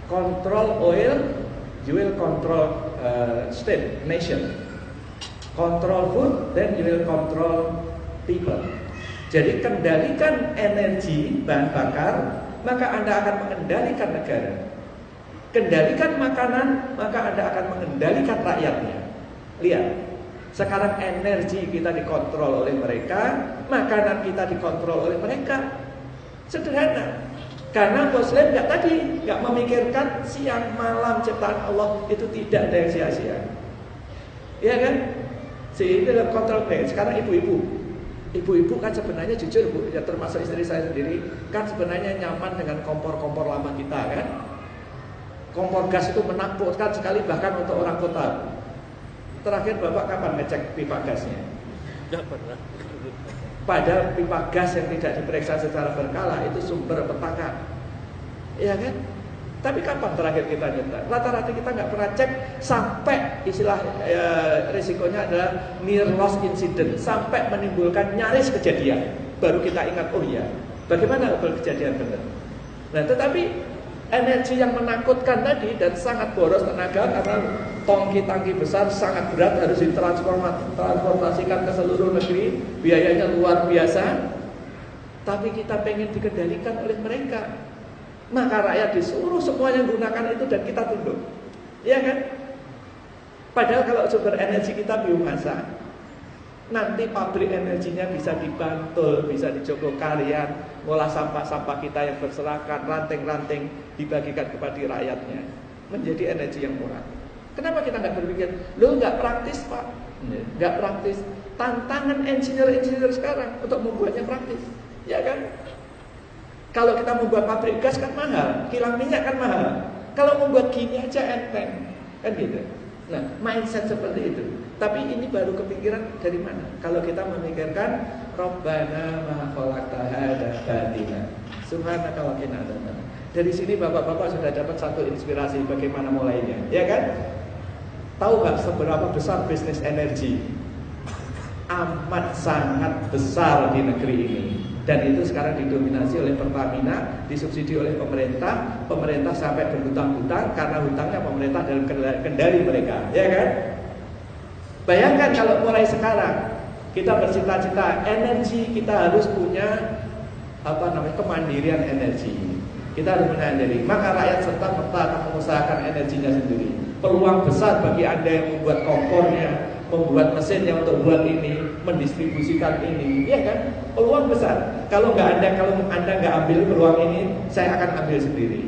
control oil, you will control state, nation. Control food, then you will control people. Jadi kendalikan energi bahan bakar, maka Anda akan mengendalikan negara. Kendalikan makanan, maka Anda akan mengendalikan rakyatnya. Lihat, sekarang energi kita dikontrol oleh mereka, makanan kita dikontrol oleh mereka. Sederhana. Karena Muslim nggak memikirkan siang malam ciptaan Allah itu tidak ada yang sia-sia. Iya kan? Sehingga kontrol mereka. Sekarang ibu-ibu kan sebenarnya jujur Bu, ya termasuk istri saya sendiri, kan sebenarnya nyaman dengan kompor-kompor lama kita kan. Kompor gas itu menakutkan sekali bahkan untuk orang kota. Terakhir Bapak kapan ngecek pipa gasnya? Tidak pernah. Padahal pipa gas yang tidak diperiksa secara berkala itu sumber petaka. Iya kan? Tapi kapan terakhir kita nyetak? Rata-rata kita nggak pernah cek sampai istilah risikonya adalah near loss incident, sampai menimbulkan nyaris kejadian. Baru kita ingat, oh iya, bagaimana kalau kejadian benar? Nah, tetapi energi yang menakutkan tadi dan sangat boros tenaga karena tangki-tangki besar sangat berat harus ditransformasikan ke seluruh negeri, biayanya luar biasa. Tapi kita pengen dikendalikan oleh mereka, maka rakyat disuruh semuanya gunakan itu dan kita tunduk, ya kan? Padahal kalau sumber energi kita biomasa, nanti pabrik energinya bisa di Bantul, bisa di Jogokarian, ngolah sampah-sampah kita yang berserakan, ranting-ranting dibagikan kepada rakyatnya, menjadi energi yang murah. Kenapa kita nggak berpikir, lo nggak praktis Pak, nggak praktis. Tantangan engineer sekarang untuk membuatnya praktis, ya kan? Kalau kita membuat pabrik gas kan mahal, kilang minyak kan mahal. Kalau membuat gini aja enteng, kan gitu. Nah, mindset seperti itu. Tapi ini baru kepikiran dari mana? Kalau kita memikirkan Rabbana ma khalaqta hadza batina subhanaka wa qina adzabannar. Dari sini bapak-bapak sudah dapat satu inspirasi bagaimana mulainya, ya kan? Tahu nggak seberapa besar bisnis energi? Amat sangat besar di negeri ini. Dan itu sekarang didominasi oleh Pertamina, disubsidi oleh pemerintah. Pemerintah sampai berhutang-hutang karena hutangnya pemerintah dalam kendali mereka, ya kan? Bayangkan kalau mulai sekarang kita bercita-cita energi kita harus punya kemandirian energi. Kita harus menyadari, maka rakyat serta-merta akan mengusahakan energinya sendiri. Peluang besar bagi Anda yang membuat kompornya, membuat mesinnya untuk buat ini, mendistribusikan ini, ya kan? Peluang besar. Kalau Anda nggak ambil peluang ini, saya akan ambil sendiri.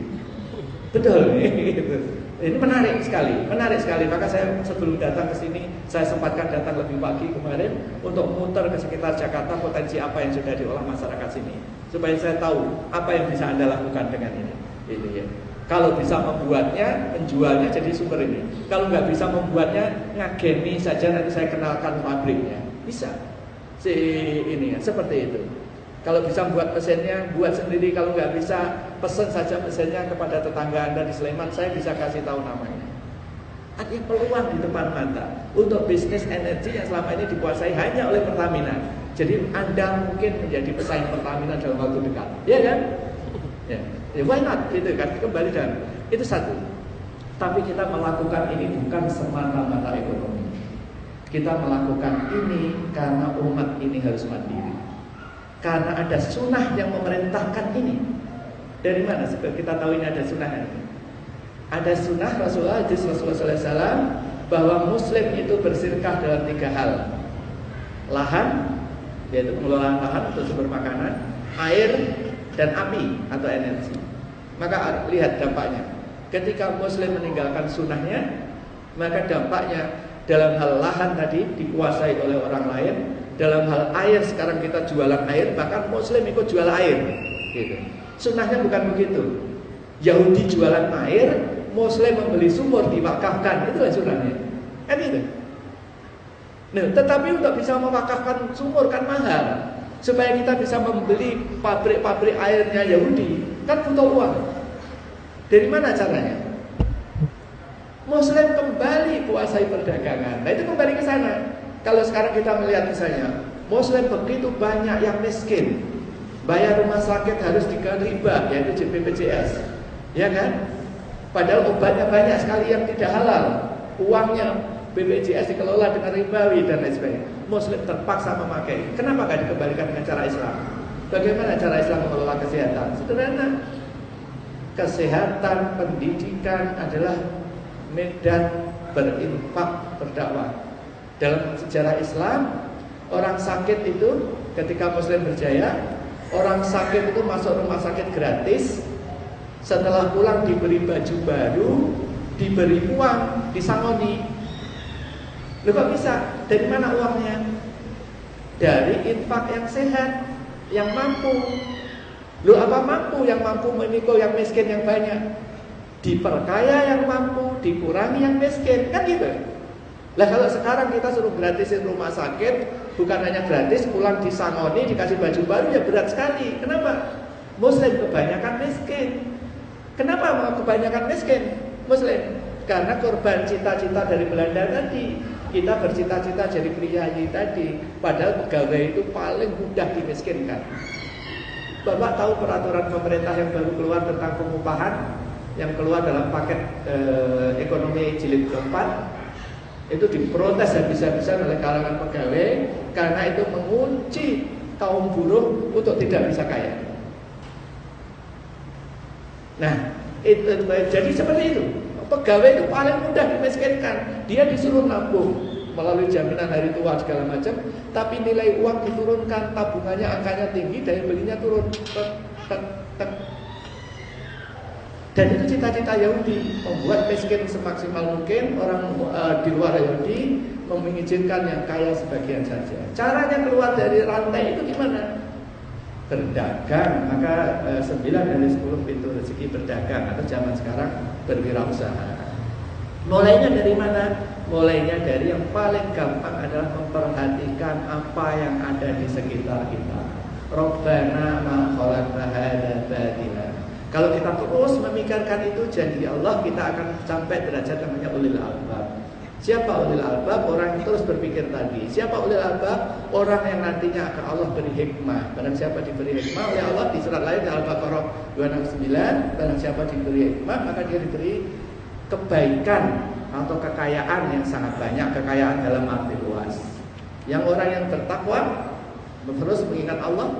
Betul, gitu. Ini menarik sekali. Maka saya sebelum datang ke sini, saya sempatkan datang lebih pagi kemarin untuk muter ke sekitar Jakarta potensi apa yang sudah diolah masyarakat sini, supaya saya tahu apa yang bisa Anda lakukan dengan ini. Ini ya. Kalau bisa membuatnya, menjualnya jadi sumber ini. Kalau nggak bisa membuatnya, ngageni saja nanti saya kenalkan pabriknya. bisa. Si ini seperti itu. Kalau bisa buat mesinnya, buat sendiri. Kalau nggak bisa, pesen saja mesinnya kepada tetangga Anda di Sleman. Saya bisa kasih tahu namanya. Ada peluang di depan mata untuk bisnis energi yang selama ini dikuasai hanya oleh Pertamina. Jadi Anda mungkin menjadi pesaing Pertamina dalam waktu dekat, ya kan? Ya, why not? Gitu kan, kembali dan itu satu. Tapi kita melakukan ini bukan semata-mata ekonomi. Kita melakukan ini karena umat ini harus mandiri. Karena ada sunnah yang memerintahkan ini. Dari mana? Sebab kita tahu ini ada sunnah ini. Ada sunnah Rasulullah SAW bahwa Muslim itu bersirkah dalam 3 hal. Lahan, yaitu pengelolaan lahan untuk sumber makanan, air, dan api atau energi. Maka lihat dampaknya. Ketika Muslim meninggalkan sunnahnya, maka dampaknya dalam hal lahan tadi dikuasai oleh orang lain. Dalam hal air sekarang kita jualan air, bahkan Muslim ikut jual air. Gitu. Sunnahnya bukan begitu. Yahudi jualan air, Muslim membeli sumur diwakafkan, itulah sunnahnya. Kan itu. Nah, tetapi untuk bisa mewakafkan sumur kan mahal. Supaya kita bisa membeli pabrik-pabrik airnya Yahudi, kan butuh uang. Dari mana caranya? Muslim kembali kuasai perdagangan. Nah, itu kembali ke sana. Kalau sekarang kita melihat misalnya, Muslim begitu banyak yang miskin, bayar rumah sakit harus dengan riba, yaitu BPJS, ya kan? Padahal obatnya banyak sekali yang tidak halal, uangnya BPJS dikelola dengan ribawi dan lain sebagainya. Muslim terpaksa memakai. Kenapa gak dikembalikan dengan cara Islam? Bagaimana cara Islam mengelola kesehatan? Sederhana. Kesehatan, pendidikan adalah medan berinfak, berdakwah. Dalam sejarah Islam, orang sakit itu ketika Muslim berjaya, orang sakit itu masuk rumah sakit gratis. Setelah pulang diberi baju baru, diberi uang, disangoni. Loh kok bisa? Dari mana uangnya? Dari infak yang sehat, yang mampu. Loh apa mampu? Yang mampu memikul yang miskin yang banyak. Diperkaya yang mampu, dikurangi yang miskin. Kan gitu. Lah kalau sekarang kita suruh gratisin rumah sakit, bukan hanya gratis, pulang disangoni, dikasih baju baru, ya berat sekali. Kenapa? Muslim kebanyakan miskin. Kenapa mau kebanyakan miskin? Muslim. Karena korban cita-cita dari Belanda tadi. Kita bercita-cita jadi priayi tadi. Padahal pegawai itu paling mudah dimiskinkan. Bapak tahu peraturan pemerintah yang baru keluar tentang pengupahan, yang keluar dalam paket ekonomi jilid keempat. Itu diprotes habis-habisan oleh kalangan pegawai karena itu mengunci kaum buruh untuk tidak bisa kaya. Nah, itu jadi seperti itu. Pegawai itu paling mudah dimiskinkan. Dia disuruh nabung melalui jaminan hari tua segala macam, tapi nilai uang diturunkan, tabungannya angkanya tinggi, daya belinya turun. Dan itu cita-cita Yahudi, membuat miskin semaksimal mungkin, orang di luar Yahudi mengizinkan yang kaya sebagian saja. Caranya keluar dari rantai itu gimana? Berdagang. Maka 9 dari 10 pintu rezeki berdagang, atau zaman sekarang berwirausaha. Mulainya dari mana? Mulainya dari yang paling gampang adalah memperhatikan apa yang ada di sekitar kita. Rabbana ma khalaqta hadza batila. Kalau kita terus memikirkan itu, janji Allah kita akan sampai derajat namanya ulil albab. Siapa ulil albab? Orang yang terus berpikir tadi. Siapa ulil albab? Orang yang nantinya akan Allah beri hikmah. Barang siapa diberi hikmah oleh Allah, di surat lain Al-Baqarah 269, barang siapa diberi hikmah maka dia diberi kebaikan atau kekayaan yang sangat banyak, kekayaan dalam arti luas. Yang orang yang bertakwa terus mengingat Allah,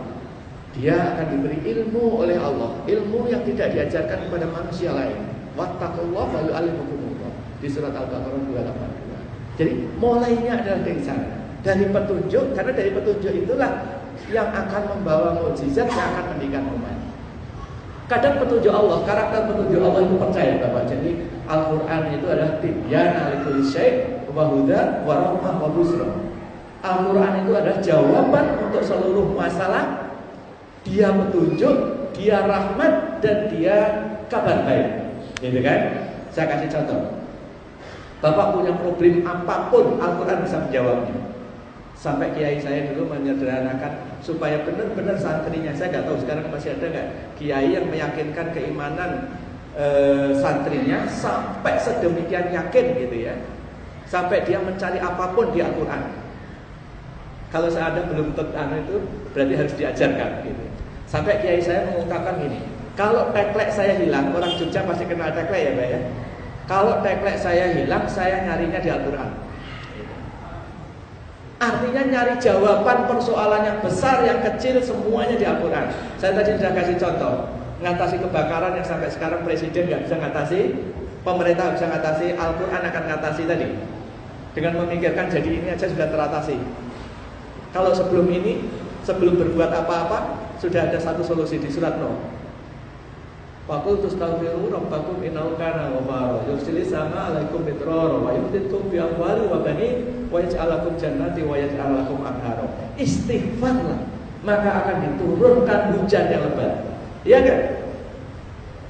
dia akan diberi ilmu oleh Allah, ilmu yang tidak diajarkan kepada manusia lain. Wattaqullah wa yu'allimukumullah di surat Al-Baqarah 282. Jadi mulainya adalah dari sana, dari petunjuk, karena dari petunjuk itulah yang akan membawa mukjizat yang akan mendikan umat. Kadang petunjuk Allah, karakter petunjuk Allah itu percaya Bapak. Jadi Al-Qur'an itu adalah tibyana likulli syai' wa hudan wa rahmah wa busra. Al-Qur'an itu adalah jawaban untuk seluruh masalah. Dia petunjuk, dia rahmat, dan dia kabar baik. Gitu kan? Saya kasih contoh. Bapak punya problem apapun, Al-Quran bisa menjawabnya. Sampai kiai saya dulu menyederhanakan supaya benar-benar santrinya, saya nggak tahu sekarang masih ada nggak kiai yang meyakinkan keimanan santrinya sampai sedemikian yakin gitu ya, sampai dia mencari apapun di Al-Quran. Kalau saya ada belum tentu itu berarti harus diajarkan gitu. Sampai kiai saya mengungkapkan gini, kalau teklek saya hilang, orang Jogja pasti kenal teklek ya Pak ya. Kalau teklek saya hilang, saya nyarinya di Al-Quran. Artinya nyari jawaban persoalan yang besar, yang kecil, semuanya di Al-Quran. Saya tadi sudah kasih contoh, ngatasi kebakaran yang sampai sekarang presiden nggak bisa ngatasi, pemerintah nggak bisa ngatasi, Al-Quran akan ngatasi tadi. Dengan memikirkan jadi ini aja sudah teratasi. Kalau sebelum ini, sebelum berbuat apa-apa, sudah ada satu solusi di surat Nuh. Faqul tastaghfiru rabbakum innahu kana ghaffara yursilis sama alaikum bidrara wa yumditkum bi amwali wa banin wa yaj'al lakum jannati wa yaj'al lakum anhara. Istighfarlah, maka akan diturunkan hujan yang lebat. Iya enggak?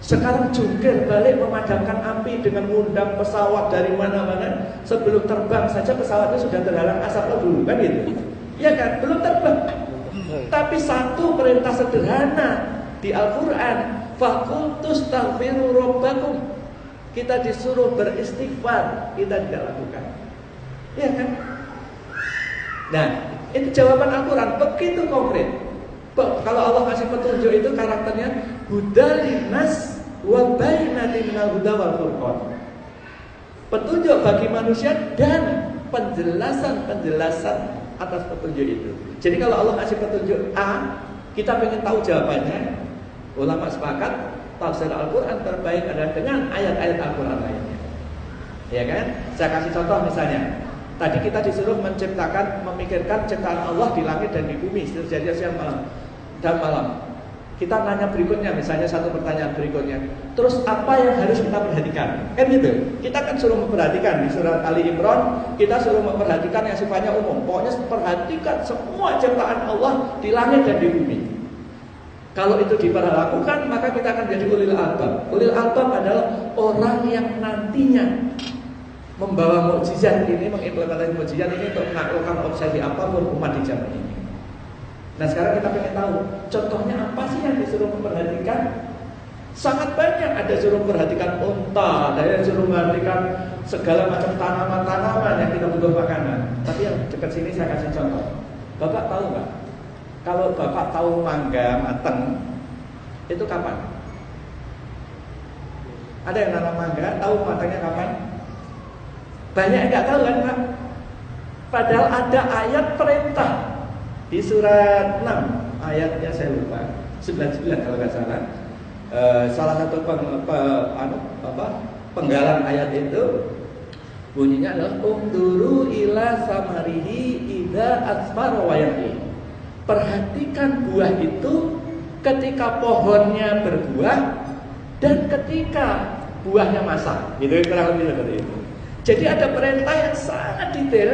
Sekarang jungkir balik memadamkan api dengan mengundang pesawat dari mana-mana, sebelum terbang saja pesawatnya sudah terhalang asap dulu kan gitu. Iya kan? Belum terbang. Tapi satu perintah sederhana di Al-Quran, fakultus taghfiru rabbakum, kita disuruh beristighfar, kita tidak lakukan. Ya kan? Nah, itu jawaban Al-Quran begitu konkret. Kalau Allah kasih petunjuk itu karakternya hudalinas wa bainatin minal huda wal furqan. Petunjuk bagi manusia dan penjelasan atas petunjuk itu. Jadi kalau Allah kasih petunjuk A, kita pengen tahu jawabannya. Ulama sepakat tafsir Al-Quran terbaik adalah dengan ayat-ayat Al-Quran lainnya. Ya kan? Saya kasih contoh misalnya, tadi kita disuruh menciptakan, memikirkan ciptaan Allah di langit dan di bumi, terjadi siang malam dan malam. Kita nanya berikutnya, misalnya satu pertanyaan berikutnya, terus apa yang harus kita perhatikan? Kan gitu. Kita kan suruh memperhatikan di surat Ali Imran, kita suruh memperhatikan yang sifatnya umum. Pokoknya perhatikan semua ciptaan Allah di langit dan di bumi. Kalau itu diperlakukan, maka kita akan jadi ulil albab. Ulil albab adalah orang yang nantinya membawa mukjizat ini, mengimplementasi mukjizat ini untuk menaklukkan obsesi apapun umat di zaman ini. Nah sekarang kita pengen tahu, contohnya apa sih yang disuruh memperhatikan? Sangat banyak, ada suruh memperhatikan unta, ada yang suruh memperhatikan segala macam tanaman-tanaman yang kita butuh makanan. Tapi yang dekat sini saya kasih contoh. Bapak tahu nggak? Kalau Bapak tahu mangga mateng, itu kapan? Ada yang nanam mangga, tahu matangnya kapan? Banyak yang nggak tahu kan Pak? Padahal ada ayat perintah di surat 6, ayatnya saya lupa, 99 kalau nggak salah. Salah satu penggalan ayat itu bunyinya adalah unduru ila samarihi idza asfara wa yaqi. Perhatikan buah itu ketika pohonnya berbuah dan ketika buahnya masak. Gitu kurang lebih seperti itu. Jadi ada perintah yang sangat detail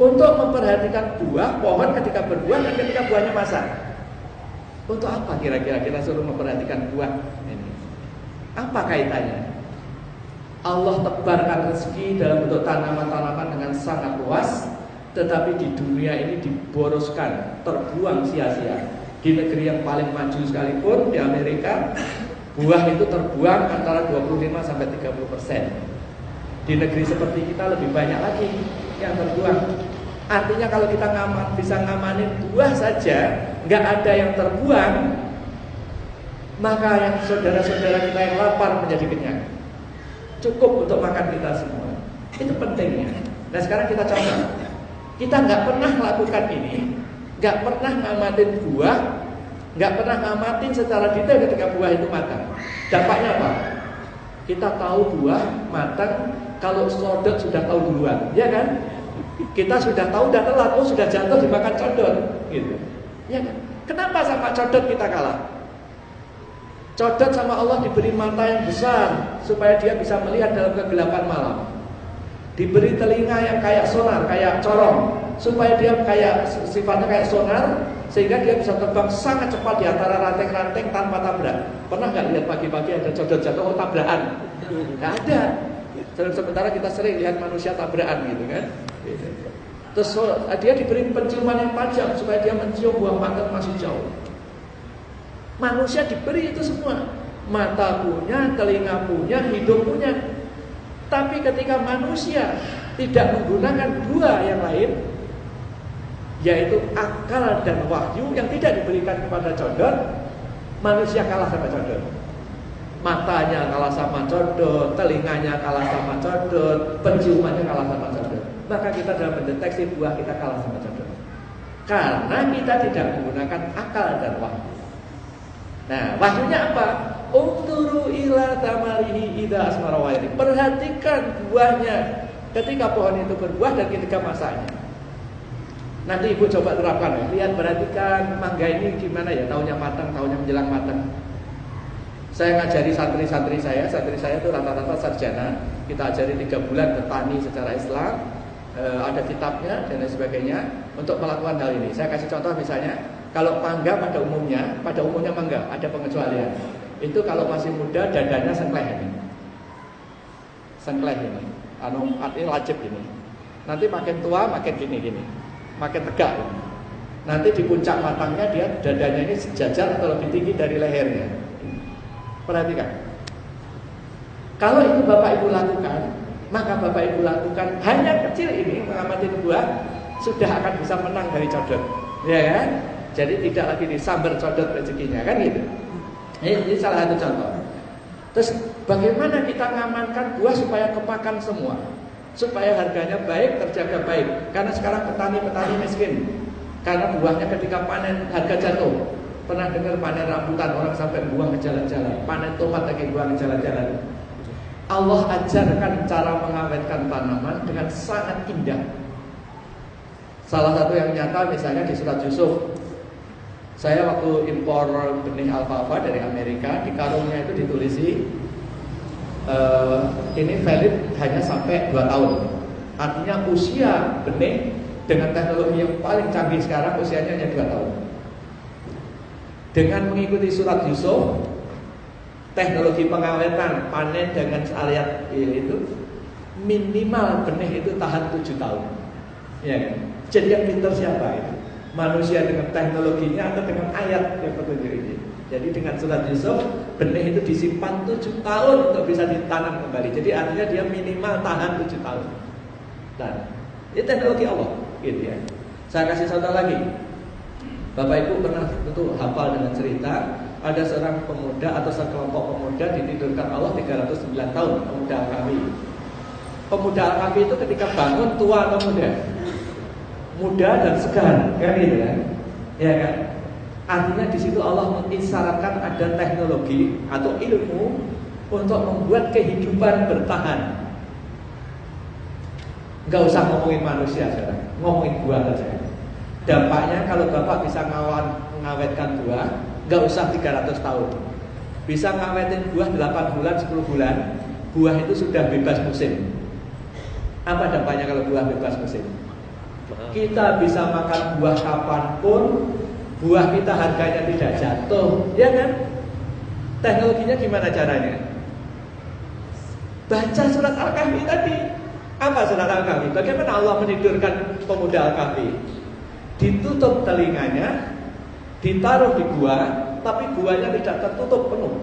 untuk memperhatikan buah pohon ketika berbuah dan ketika buahnya masak. Untuk apa kira-kira kita suruh memperhatikan buah ini? Apa kaitannya? Allah tebarkan rezeki dalam bentuk tanaman-tanaman dengan sangat luas, tetapi di dunia ini diboroskan, terbuang sia-sia. Di negeri yang paling maju sekalipun, di Amerika, buah itu terbuang antara 25-30%. Di negeri seperti kita lebih banyak lagi yang terbuang. Artinya kalau kita bisa ngamanin buah saja, nggak ada yang terbuang, maka yang saudara-saudara kita yang lapar menjadi kenyang. Cukup untuk makan kita semua. Itu pentingnya. Nah sekarang kita coba. Kita nggak pernah lakukan ini, nggak pernah ngamatin buah, nggak pernah ngamatin secara detail ketika buah itu matang. Dampaknya apa? Kita tahu buah matang kalau sodot sudah tahu duluan, ya kan? Kita sudah tahu dan telat, oh sudah jatuh dimakan codot, gitu. Ya kan? Kenapa sama codot kita kalah? Codot sama Allah diberi mata yang besar supaya dia bisa melihat dalam kegelapan malam. Diberi telinga yang kayak sonar, kayak corong, supaya dia kayak sifatnya kayak sonar, sehingga dia bisa terbang sangat cepat di antara ranting-ranting tanpa tabrak. Pernah nggak lihat pagi-pagi ada codot jatuh, oh tabrakan? Nggak ada. Sementara kita sering lihat manusia tabrakan gitu kan. Terus dia diberi penciuman yang panjang supaya dia mencium buah mangga masih jauh. Manusia diberi itu semua. Mata punya, telinga punya, hidung punya. Tapi ketika manusia tidak menggunakan dua yang lain, yaitu akal dan wahyu yang tidak diberikan kepada condor, manusia kalah sama condor. Matanya kalah sama condor, telinganya kalah sama condor, penciumannya kalah sama condor. Maka kita dalam mendeteksi buah kita kalah sama condor, karena kita tidak menggunakan akal dan wahyu. Nah, wahyunya apa? Unduru ila tamarihi idza asmara wa yati. Perhatikan buahnya ketika pohon itu berbuah dan ketika masaknya. Nanti ibu coba terapkan ya. Lihat, perhatikan mangga ini gimana ya, tahunnya matang, tahunnya menjelang matang. Saya ngajari santri saya itu rata-rata sarjana. Kita ajari 3 bulan bertani secara Islam, ada kitabnya dan lain sebagainya untuk melakukan hal ini. Saya kasih contoh misalnya, kalau mangga pada umumnya mangga ada pengecualian. Itu kalau masih muda dadanya sengkleh ini. Artinya lajib ini. Nanti makin tua makin gini, makin tegak. Nanti di puncak matangnya dia dadanya ini sejajar atau lebih tinggi dari lehernya. Perhatikan. Kalau itu Bapak Ibu lakukan, maka Bapak Ibu lakukan hanya kecil ini, mengamati buah, sudah akan bisa menang dari codot, ya kan? Jadi tidak lagi disambar codot rezekinya, kan gitu. Ini salah satu contoh. Terus bagaimana kita mengamankan buah supaya kemakan semua, supaya harganya baik, terjaga baik. Karena sekarang petani miskin, karena buahnya ketika panen harga jatuh. Pernah dengar panen rambutan orang sampai buang ke jalan-jalan, panen tomat lagi buang ke jalan-jalan. Allah ajarkan cara mengawetkan tanaman dengan sangat indah. Salah satu yang nyata misalnya di surat Yusuf. Saya waktu impor benih alfalfa dari Amerika, di karungnya itu ditulisi ini valid hanya sampai 2 tahun. Artinya usia benih dengan teknologi yang paling canggih sekarang usianya hanya 2 tahun. Dengan mengikuti surat Yusuf, teknologi pengawetan panen dengan ayat itu, minimal benih itu tahan 7 tahun. Ya kan? Jadi yang pintar siapa itu? Manusia dengan teknologinya atau dengan ayat yang petunjuk ini. Jadi dengan surat Yusuf, benih itu disimpan 7 tahun untuk bisa ditanam kembali. Jadi artinya dia minimal tahan 7 tahun. Dan ini teknologi Allah, gitu ya. Saya kasih contoh lagi. Bapak Ibu pernah tentu hafal dengan cerita ada seorang pemuda atau sekelompok pemuda ditidurkan Allah 309 tahun, pemuda Al-Kahfi. Pemuda Al-Kahfi itu ketika bangun tua atau muda? Muda dan segar, kan gitu kan? Ya kan? Artinya di situ Allah mengisyaratkan ada teknologi atau ilmu untuk membuat kehidupan bertahan. Gak usah ngomongin manusia sekarang, ngomongin buah saja. Dampaknya kalau Bapak bisa mengawetkan buah, gak usah 300 tahun. Bisa ngawetin buah 8 bulan, 10 bulan, buah itu sudah bebas musim. Apa dampaknya kalau buah bebas musim? Kita bisa makan buah kapanpun, buah kita harganya tidak jatuh, ya kan? Teknologinya gimana caranya? Baca surat Al-Kahfi tadi. Apa surat Al-Kahfi? Bagaimana Allah menidurkan pemuda Al-Kahfi? Ditutup telinganya, ditaruh di gua, tapi guanya tidak tertutup penuh.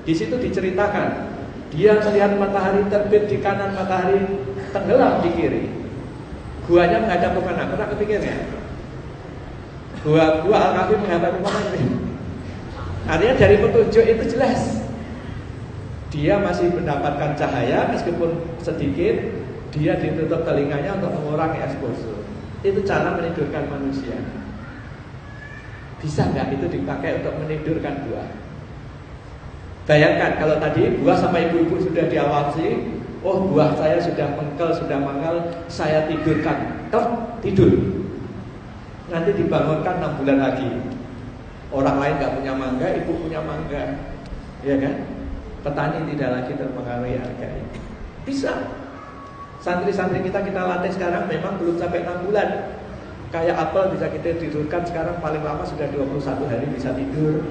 Di situ diceritakan, dia melihat matahari terbit di kanan, matahari tenggelam di kiri. Guanya menghadap ke mana? Pernah kepikirnya? Gua Al-Kahfi menghadap ke mana? Artinya dari petunjuk itu jelas, dia masih mendapatkan cahaya meskipun sedikit. Dia ditutup telinganya untuk mengurangi eksposur. Itu cara menidurkan manusia. Bisa nggak itu dipakai untuk menidurkan buah? Bayangkan kalau tadi buah sama ibu-ibu sudah diawasi, oh buah saya sudah mengkel, sudah mangal, saya tidurkan. Tidur. Nanti dibangunkan 6 bulan lagi. Orang lain nggak punya mangga, ibu punya mangga, ya kan? Petani tidak lagi terpengaruhi harga ini. Bisa. Santri-santri kita latih sekarang memang belum sampai 6 bulan. Kayak apel bisa kita tidurkan sekarang paling lama sudah 21 hari bisa tidur.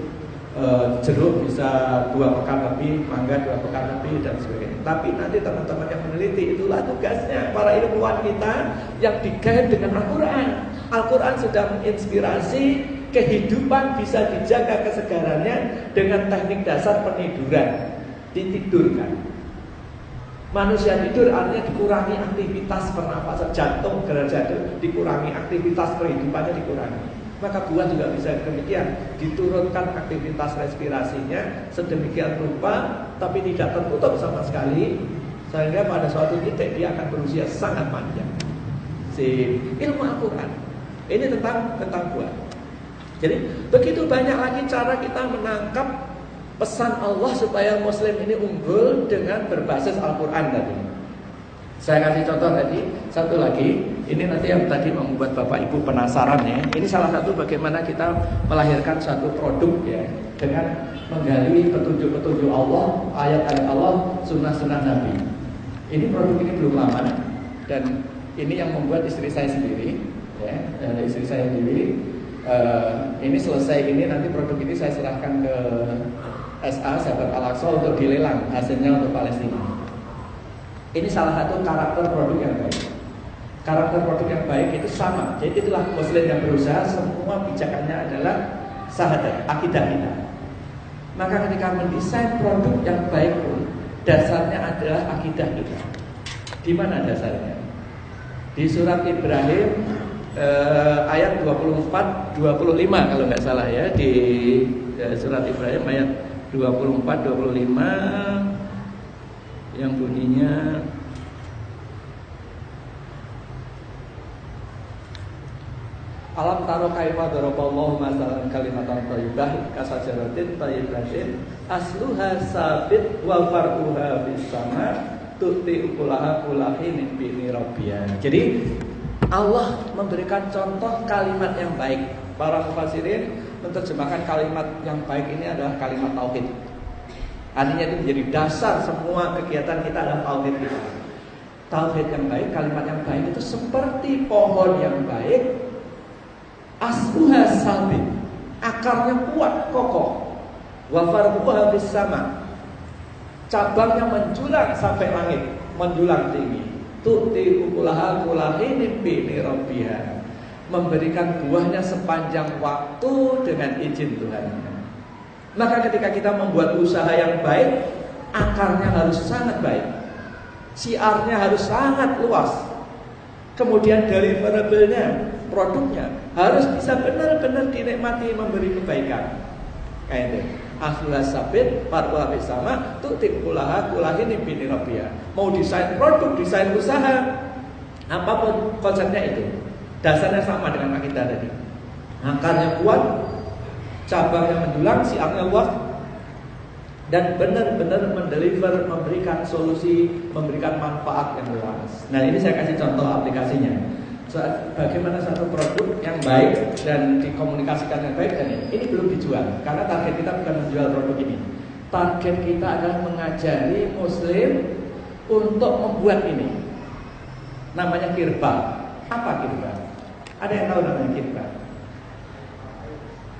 jeruk bisa 2 pekan lebih, mangga 2 pekan lebih dan sebagainya. Tapi nanti teman-teman yang meneliti, itulah tugasnya para ilmuwan kita yang digait dengan Al-Quran. Al-Quran sudah menginspirasi kehidupan bisa dijaga kesegarannya dengan teknik dasar peniduran, ditidurkan. Manusia tidur artinya dikurangi aktivitas pernapasan, jantung, jantung dikurangi, aktivitas kehidupannya dikurangi. Maka buah juga bisa demikian, diturunkan aktivitas respirasinya sedemikian rupa, tapi tidak tertutup sama sekali, sehingga pada suatu titik dia akan berusia sangat panjang. Si ilmu Al-Quran ini tentang buah. Jadi begitu banyak lagi cara kita menangkap pesan Allah supaya Muslim ini unggul dengan berbasis Al-Quran tadi. Saya kasih contoh tadi, satu lagi. Ini nanti yang tadi membuat Bapak Ibu penasaran ya. Ini salah satu bagaimana kita melahirkan suatu produk ya, dengan menggali petunjuk-petunjuk Allah, ayat-ayat Allah, sunnah-sunnah Nabi. Ini produk ini belum lama dan ini yang membuat istri saya sendiri ya, istri saya sendiri. Ini selesai ini nanti produk ini saya serahkan ke SA Sahabat Al-Aqsa untuk dilelang, hasilnya untuk Palestina. Ini salah satu karakter produk yang baik. Karakter produk yang baik itu sama. Jadi itulah Muslim yang berusaha, semua pijakannya adalah syahadat, akidah kita. Maka ketika mendesain produk yang baik pun dasarnya adalah akidah kita. Di mana dasarnya? Di surat Ibrahim ayat 24-25 kalau nggak salah ya, di surat Ibrahim ayat 24-25 yang bunyinya Alam taro kaifa daraballahu masalan kalimatan thayyibah kasajaratin thayyibatin asluha sabit wa far'uha bis sama tu'ti ukulaha kulahin bi rabbiyah. Jadi Allah memberikan contoh kalimat yang baik. Para mufassirin menerjemahkan kalimat yang baik ini adalah kalimat tauhid. Artinya itu menjadi dasar semua kegiatan kita adalah tauhid kita. Tauhid yang baik, kalimat yang baik itu seperti pohon yang baik. Asluha sabit, akarnya kuat kokoh. Wa farquha bis sama, cabangnya menjulang sampai langit, menjulang tinggi. Tu'ti ukulaha kulahin bi rabbiha, memberikan buahnya sepanjang waktu dengan izin Tuhan. Maka ketika kita membuat usaha yang baik, akarnya harus sangat baik, siarnya harus sangat luas, kemudian deliverable-nya, produknya harus bisa benar-benar dinikmati, memberi kebaikan. Kayak itu. Asluha sabit, farwa sama, tu'ti ukulaha kulahin bi rabbiha. Mau desain produk, desain usaha, apapun konsepnya itu, dasarnya sama dengan akidah tadi. Akarnya kuat, cabangnya mendulang, siarnya luas, dan benar-benar mendeliver, memberikan solusi, memberikan manfaat yang luas. Nah ini saya kasih contoh aplikasinya. Bagaimana satu produk yang baik dan dikomunikasikan yang baik, dan ini belum dijual karena target kita bukan menjual produk ini. Target kita adalah mengajari Muslim untuk membuat ini. Namanya kirba. Apa kirba? Ada yang tahu namanya kirba?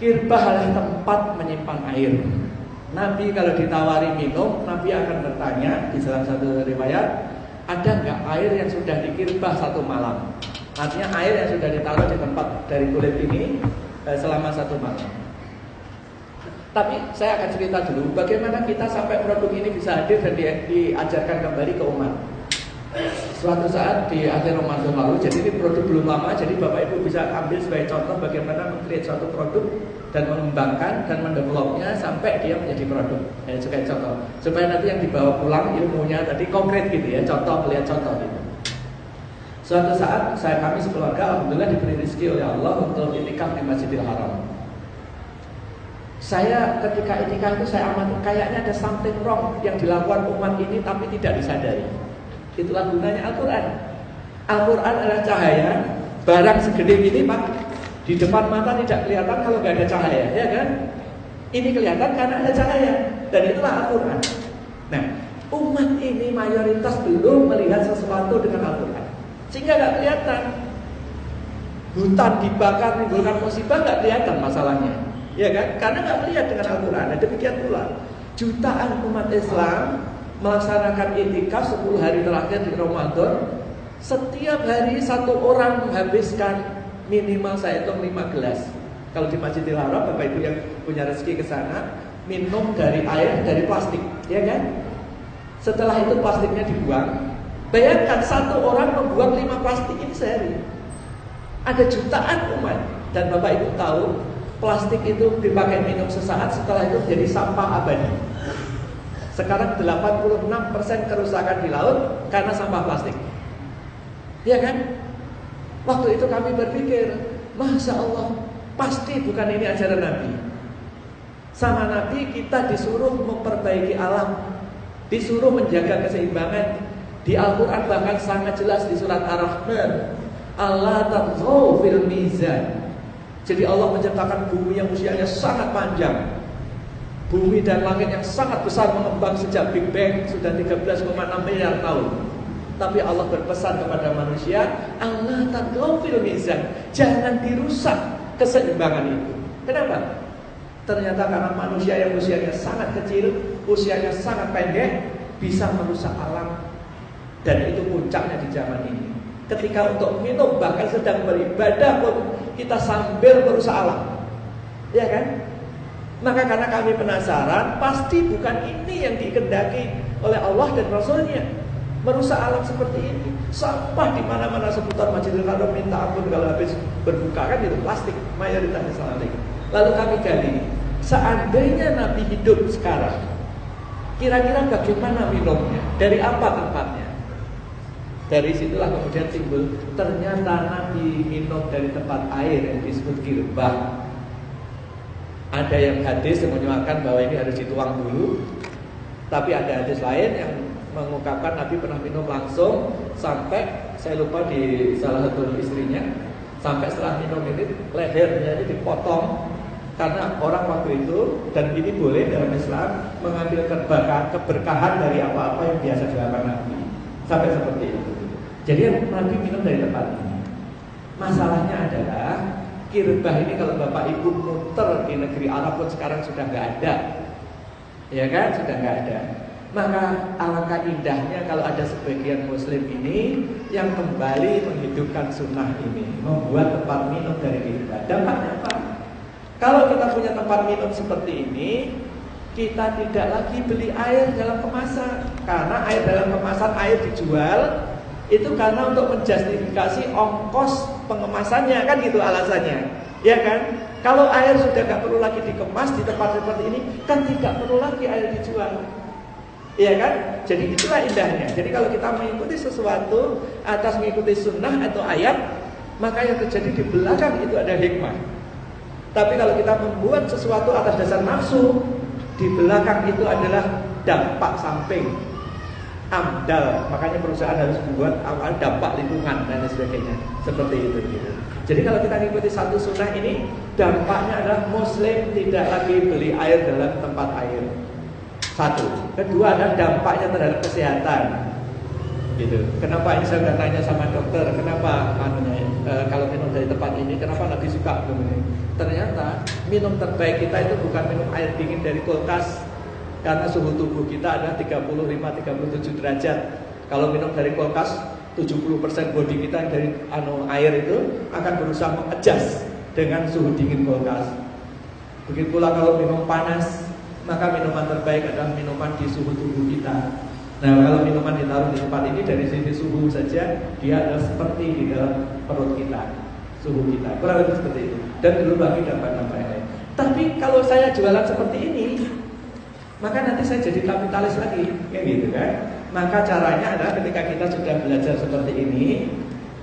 Kirba adalah tempat menyimpan air. Nabi kalau ditawari minum, Nabi akan bertanya di salah satu riwayat, ada nggak air yang sudah dikirbah satu malam? Artinya air yang sudah ditaruh di tempat dari kulit ini selama satu malam. Tapi saya akan cerita dulu bagaimana kita sampai produk ini bisa hadir dan diajarkan kembali ke umat. Suatu saat di akhir Ramadan lalu, jadi ini produk belum lama, jadi Bapak Ibu bisa ambil sebagai contoh bagaimana meng-create suatu produk dan mengembangkan dan mendevelopnya sampai dia menjadi produk. Sebagai contoh, supaya nanti yang dibawa pulang ilmunya tadi konkret gitu ya, contoh, melihat contoh gitu. Suatu saat kami sekeluarga alhamdulillah diberi rezeki oleh Allah untuk itikaf di Masjidil Haram. Saya ketika itikaf itu saya amati kayaknya ada something wrong yang dilakukan umat ini tapi tidak disadari. Itulah gunanya Al-Quran. Al-Quran adalah cahaya. Barang segede ini Pak, di depan mata tidak kelihatan kalau nggak ada cahaya, ya kan? Ini kelihatan karena ada cahaya. Dan itulah Al-Quran. Nah, umat ini mayoritas belum melihat sesuatu dengan Al-Quran, sehingga nggak kelihatan. Hutan dibakar menimbulkan musibah nggak kelihatan masalahnya. Ya kan? Karena nggak melihat dengan Al-Quran. Nah, demikian pula jutaan umat Islam melaksanakan i'tikaf 10 hari terakhir di Ramadan. Setiap hari satu orang menghabiskan minimal saya hitung 5 gelas. Kalau di Masjidil Haram, Bapak Ibu yang punya rezeki ke sana, minum dari air dari plastik, ya kan? Setelah itu plastiknya dibuang. Bayangkan satu orang membuang 5 plastik ini sehari. Ada jutaan umat. Dan Bapak Ibu tahu, plastik itu dipakai minum sesaat, setelah itu menjadi sampah abadi. Sekarang 86% kerusakan di laut karena sampah plastik. Ya kan? Waktu itu kami berpikir, Masya Allah, pasti bukan ini ajaran Nabi. Sama Nabi kita disuruh memperbaiki alam, disuruh menjaga keseimbangan. Di Al-Quran bahkan sangat jelas di surat Ar-Rahman, Allah tatghaw fil mizan. Jadi Allah menciptakan bumi yang usianya sangat panjang, bumi dan langit yang sangat besar mengembang sejak Big Bang sudah 13,6 miliar tahun. Tapi Allah berpesan kepada manusia, Allah tatghaw fil mizan, jangan dirusak keseimbangan itu. Kenapa? Ternyata karena manusia yang usianya sangat kecil, usianya sangat pendek, bisa merusak alam. Dan itu puncaknya di zaman ini. Ketika untuk minum bahkan sedang beribadah pun kita sambil merusak alam. Ya kan? Maka karena kami penasaran, pasti bukan ini yang dikehendaki oleh Allah dan Rasulnya. Merusak alam seperti ini. Sampah di mana-mana seputar Masjidil Haram, minta ampun kalau habis berbuka kan itu plastik mayoritasnya selalu. Lalu kami gali, seandainya Nabi hidup sekarang, kira-kira bagaimana minumnya? Dari apa tempatnya? Dari situlah kemudian timbul, ternyata Nabi minum dari tempat air yang disebut kirbah. Ada yang hadis yang menyuarakan bahwa ini harus dituang dulu, tapi ada hadis lain yang mengungkapkan Nabi pernah minum langsung sampai, saya lupa di salah satu istrinya, sampai setelah minum ini lehernya ini dipotong. Karena orang waktu itu, dan ini boleh dalam Islam, mengambil keberkahan dari apa-apa yang biasa dilakukan Nabi. Sampai seperti itu. Jadi Nabi minum dari tempat ini. Masalahnya adalah kirbah ini kalau Bapak Ibu muter di negeri Arab pun sekarang sudah nggak ada. Ya kan? Sudah nggak ada. Maka alangkah indahnya kalau ada sebagian Muslim ini yang kembali menghidupkan sunnah ini, membuat tempat minum dari kirbah. Dampaknya apa? Kalau kita punya tempat minum seperti ini, kita tidak lagi beli air dalam kemasan. Karena air dalam kemasan, air dijual itu karena untuk menjustifikasi ongkos pengemasannya, kan gitu alasannya. Ya kan? Kalau air sudah gak perlu lagi dikemas di tempat seperti ini, kan tidak perlu lagi air dijual. Iya kan? Jadi itulah indahnya. Jadi kalau kita mengikuti sesuatu atas mengikuti sunnah atau ayat, maka yang terjadi di belakang itu ada hikmah. Tapi kalau kita membuat sesuatu atas dasar nafsu, di belakang itu adalah dampak samping, amdal. Makanya perusahaan harus membuat dampak lingkungan dan sebagainya. Seperti itu gitu. Jadi kalau kita mengikuti satu sunnah ini, dampaknya adalah Muslim tidak lagi beli air dalam tempat air. Satu. Kedua adalah dampaknya terhadap kesehatan. Gitu. Kenapa ini saya sudah tanya sama dokter, kenapa kalau minum dari tempat ini, kenapa lebih suka minum ini? Ternyata minum terbaik kita itu bukan minum air dingin dari kulkas, karena suhu tubuh kita ada 35-37 derajat. Kalau minum dari kulkas, 70% bodi kita dari air itu akan berusaha mengadjust dengan suhu dingin kulkas. Begitu pula kalau minum panas, maka minuman terbaik adalah minuman di suhu tubuh kita. Nah, kalau minuman ditaruh di tempat ini dari sisi suhu saja, dia adalah seperti di dalam perut kita, suhu kita, kurang lebih seperti itu. Dan belum lagi dampak-dampak lain. Tapi kalau saya jualan seperti ini, maka nanti saya jadi kapitalis lagi, kayak gitu kan? Maka caranya adalah ketika kita sudah belajar seperti ini,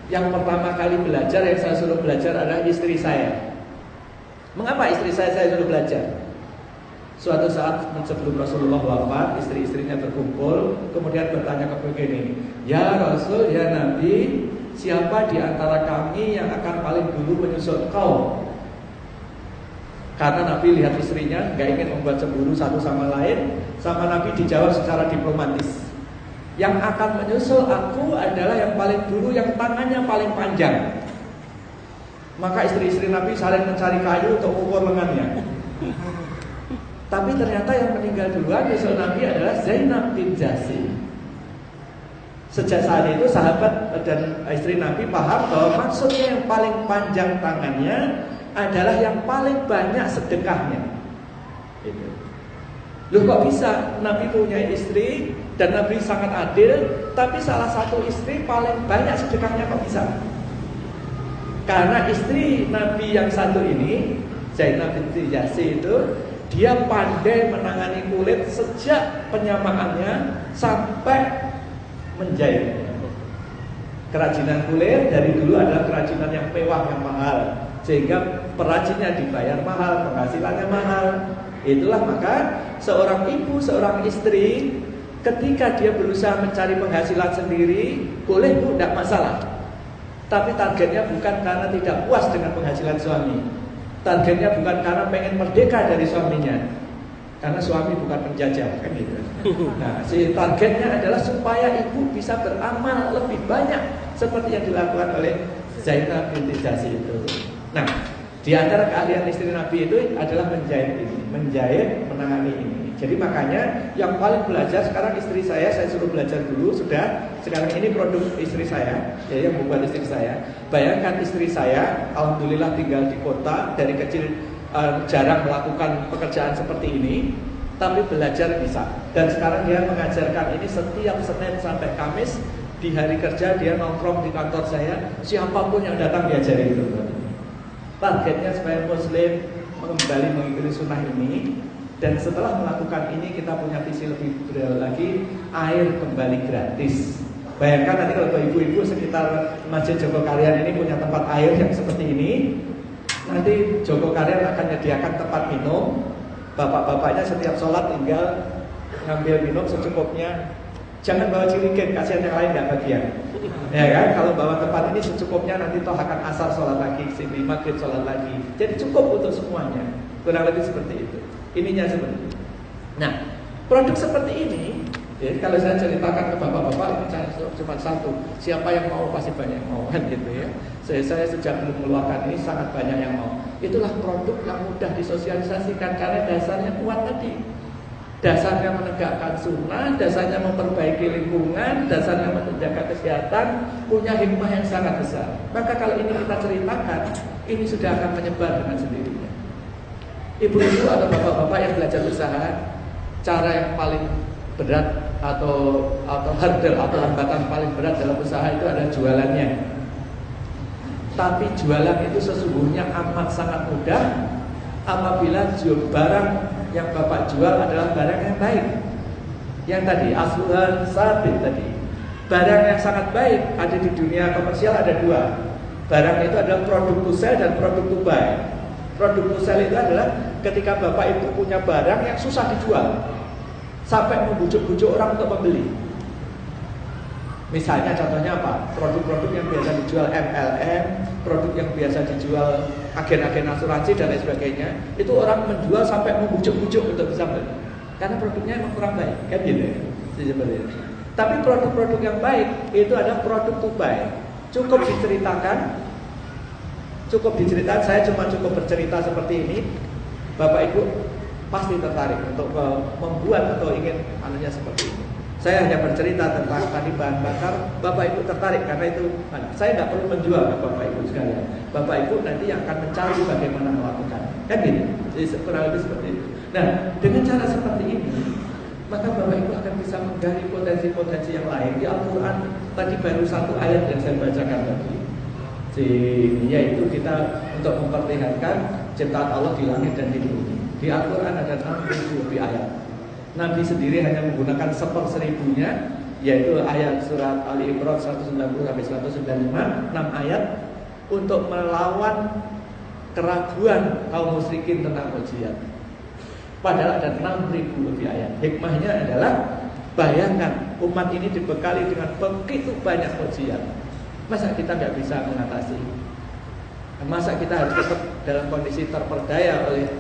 yang pertama kali belajar yang saya suruh belajar adalah istri saya. Mengapa istri saya suruh belajar? Suatu saat sebelum Rasulullah wafat, istri-istrinya berkumpul, kemudian bertanya kepada begini, ya Rasul, ya Nabi, siapa di antara kami yang akan paling dulu menyusul kau? Karena Nabi lihat istrinya gak ingin membuat cemburu satu sama lain, sama Nabi dijawab secara diplomatis, yang akan menyusul aku adalah yang paling dulu, yang tangannya paling panjang. Maka istri-istri Nabi saling mencari kayu untuk ukur lengannya. Tapi ternyata yang meninggal duluan nyusul Nabi adalah Zainab bin Jahsy. Sejak saat itu sahabat dan istri Nabi paham bahwa maksudnya yang paling panjang tangannya adalah yang paling banyak sedekahnya. Itu. Loh kok bisa? Nabi punya istri dan Nabi sangat adil, tapi salah satu istri paling banyak sedekahnya kok bisa? Karena istri Nabi yang satu ini, Zainab binti Jahsy itu, dia pandai menangani kulit sejak penyamaannya sampai menjahit. Kerajinan kulit dari dulu adalah kerajinan yang mewah, yang mahal, sehingga perajinnya dibayar mahal, penghasilannya mahal. Itulah maka seorang ibu, seorang istri ketika dia berusaha mencari penghasilan sendiri, boleh bu, tidak masalah. Tapi targetnya bukan karena tidak puas dengan penghasilan suami. Targetnya bukan karena pengen merdeka dari suaminya, karena suami bukan penjajah, kan gitu. Nah, si targetnya adalah supaya ibu bisa beramal lebih banyak seperti yang dilakukan oleh Zainab binti Jahsy itu. Nah, di antara keahlian istri Nabi itu adalah menjahit ini, menjahit, menangani ini. Jadi makanya yang paling belajar sekarang istri saya suruh belajar dulu sudah. Sekarang ini produk istri saya, ya, yang membuat istri saya. Bayangkan istri saya, alhamdulillah tinggal di kota, dari kecil jarang melakukan pekerjaan seperti ini, tapi belajar bisa. Dan sekarang dia mengajarkan ini setiap Senin sampai Kamis. Di hari kerja dia nongkrong di kantor saya, siapapun yang datang diajari itu. Targetnya supaya Muslim kembali mengikuti sunnah ini. Dan setelah melakukan ini kita punya visi lebih berat lagi, air kembali gratis. Bayangkan nanti kalau ibu-ibu sekitar Masjid Jogokaryan ini punya tempat air yang seperti ini, nanti Jogokaryan akan menyediakan tempat minum. Bapak-bapaknya setiap sholat tinggal ngambil minum secukupnya. Jangan bawa jirigen, kasihan yang lain nggak bagian. Ya kan, kalau bawa tempat ini secukupnya, nanti toh akan asar sholat lagi, sini maghrib sholat lagi. Jadi cukup untuk semuanya. Kurang lebih seperti itu. Ininya seperti itu. Nah, produk seperti ini, ya, kalau saya ceritakan ke bapak-bapak, ini cuma satu. Siapa yang mau pasti banyak yang mau, kan gitu ya. Saya sejak belum mengeluarkan ini sangat banyak yang mau. Itulah produk yang mudah disosialisasikan karena dasarnya kuat tadi. Dasarnya menegakkan sunnah, dasarnya memperbaiki lingkungan, dasarnya menjaga kesehatan, punya hikmah yang sangat besar. Maka kalau ini kita ceritakan, ini sudah akan menyebar dengan sendirinya. Ibu-ibu atau bapak-bapak yang belajar usaha, cara yang paling berat atau hurdle atau hambatan paling berat dalam usaha itu adalah jualannya. Tapi jualan itu sesungguhnya amat sangat mudah apabila barang yang bapak jual adalah barang yang baik. Yang tadi asluhan sabit tadi, barang yang sangat baik ada di dunia komersial ada dua. Barang itu adalah produk to sell dan produk to buy. Produk to sell itu adalah ketika bapak itu punya barang yang susah dijual sampai membujuk-bujuk orang untuk membeli. Misalnya contohnya apa? Produk-produk yang biasa dijual MLM, produk yang biasa dijual agen-agen asuransi dan lain sebagainya, itu orang menjual sampai membujuk-bujuk untuk bisa beli. Karena produknya emang kurang baik, kan gitu ya? Seperti itu. Tapi produk-produk yang baik itu adalah produk to buy. Cukup diceritakan, saya cuma cukup bercerita seperti ini, Bapak Ibu pasti tertarik untuk membuat atau ingin anunya seperti ini. Saya hanya bercerita tentang tadi bahan bakar, Bapak Ibu tertarik karena itu. Saya nggak perlu menjual ke Bapak Ibu sekalian. Bapak Ibu nanti yang akan mencari bagaimana melakukan, kan gitu. Jadi kurang lebih seperti itu. Nah, dengan cara seperti ini, maka Bapak Ibu akan bisa menggali potensi-potensi yang lain. Di Al-Quran tadi baru satu ayat yang saya bacakan tadi. Yaitu kita untuk memperlihatkan ciptaan Allah di langit dan di bumi. Di Al-Quran ada 6.000 lebih ayat. Nabi sendiri hanya menggunakan 1/1000-nya, yaitu ayat surat Ali Imran 190-195, 6 ayat untuk melawan keraguan kaum musyrikin tentang ujian. Padahal ada 6.000 lebih ayat. Hikmahnya adalah bayangkan umat ini dibekali dengan begitu banyak ujian. Masa kita nggak bisa mengatasi? Masa kita harus tetap dalam kondisi terperdaya oleh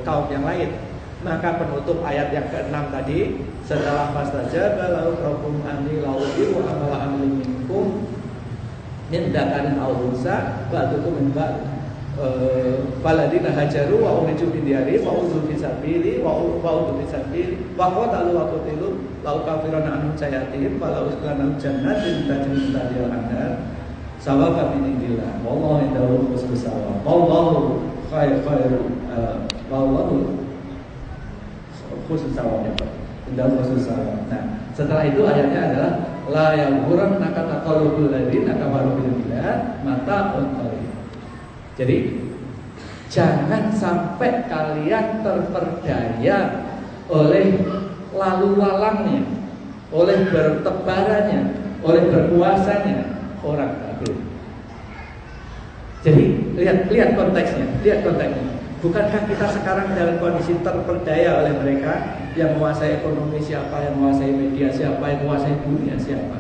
kaum yang lain? Maka penutup ayat yang ke-6 tadi, setelah fastajaba lahu rabbuhum anni la udhi'u amala amali minkum min dzakarin aw unsa ba'dukum min ba'd. Waladina hajaru wa uriju bin diyari wa udhu fisabili wa udhu fisabili wa qatalu wa qutilu lau kafirana anhum sayatihim wa lau usklana jannatin tajri min tahtiha al-anhar sawaban min indillah wallahu indahu husnul thawab wallahu wallahu husnul thawab indahu husnul thawab. Nah, setelah itu ayatnya adalah la yaghurrannaka taqallubul ladzina kafaru billah mata'un qalil. Jadi jangan sampai kalian terperdaya oleh lalu lalangnya, oleh bertebarannya, oleh berkuasanya orang kafir. Jadi lihat konteksnya. Bukankah kita sekarang dalam kondisi terperdaya oleh mereka yang menguasai ekonomi siapa, yang menguasai media siapa, yang menguasai dunia siapa?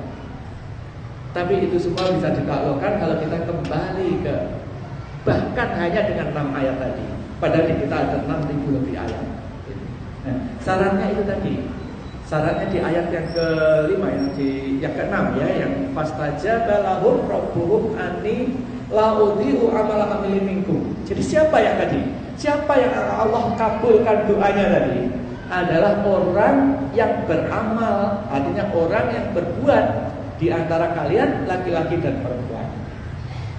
Tapi itu semua bisa ditaklukkan kalau kita kembali ke bahkan hanya dengan 6 ayat tadi. Padahal di kita ada 6.000 lebih ayat. Nah, sarannya itu tadi. Sarannya di ayat yang ke-5 yang ke-6 ya, yang fastajaba lahum rabbuhum anni la udhi'u amala amilin minkum. Jadi siapa yang tadi? Siapa yang Allah kabulkan doanya tadi? Adalah orang yang beramal, artinya orang yang berbuat di antara kalian laki-laki dan perempuan.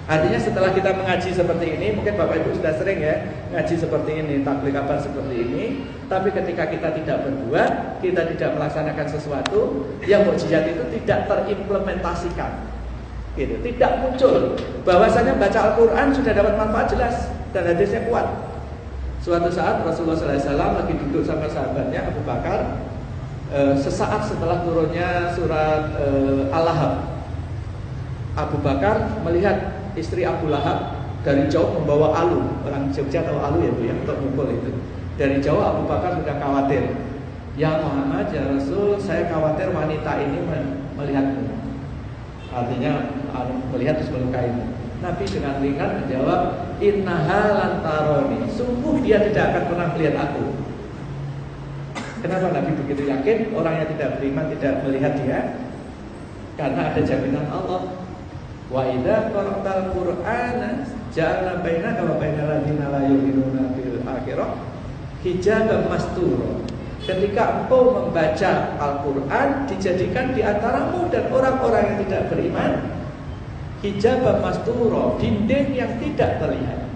Artinya setelah kita mengaji seperti ini, mungkin Bapak Ibu sudah sering ya ngaji seperti ini, taklik kabar seperti ini. Tapi ketika kita tidak berbuat, kita tidak melaksanakan sesuatu, yang mukjizat itu tidak terimplementasikan, gitu, tidak muncul. Bahwasanya baca Al-Quran sudah dapat manfaat jelas dan hadisnya kuat. Suatu saat Rasulullah SAW lagi duduk sama sahabatnya Abu Bakar, sesaat setelah turunnya surat Al-Lahab. Abu Bakar melihat istri Abu Lahab dari jauh membawa alu. Orang Jogja tahu alu ya Bu, yang untuk mukul itu. Dari jauh Abu Bakar sudah khawatir. Ya Muhammad, ya Rasul, saya khawatir wanita ini melihatmu. Artinya melihat terus melukaimu. Nabi dengan ringan menjawab, innaha lan taroni. Sungguh dia tidak akan pernah melihat aku. Kenapa Nabi begitu yakin? Orang yang tidak beriman tidak melihat dia, karena ada jaminan Allah. Wa idza qara'tal Qur'ana ja'alna bainaka wa bainal ladzina la yu'minuna bil akhirah hijaban mastura. Ketika engkau membaca Al-Qur'an, dijadikan di antaramu dan orang-orang yang tidak beriman hijaban mastura, dinding yang tidak terlihat.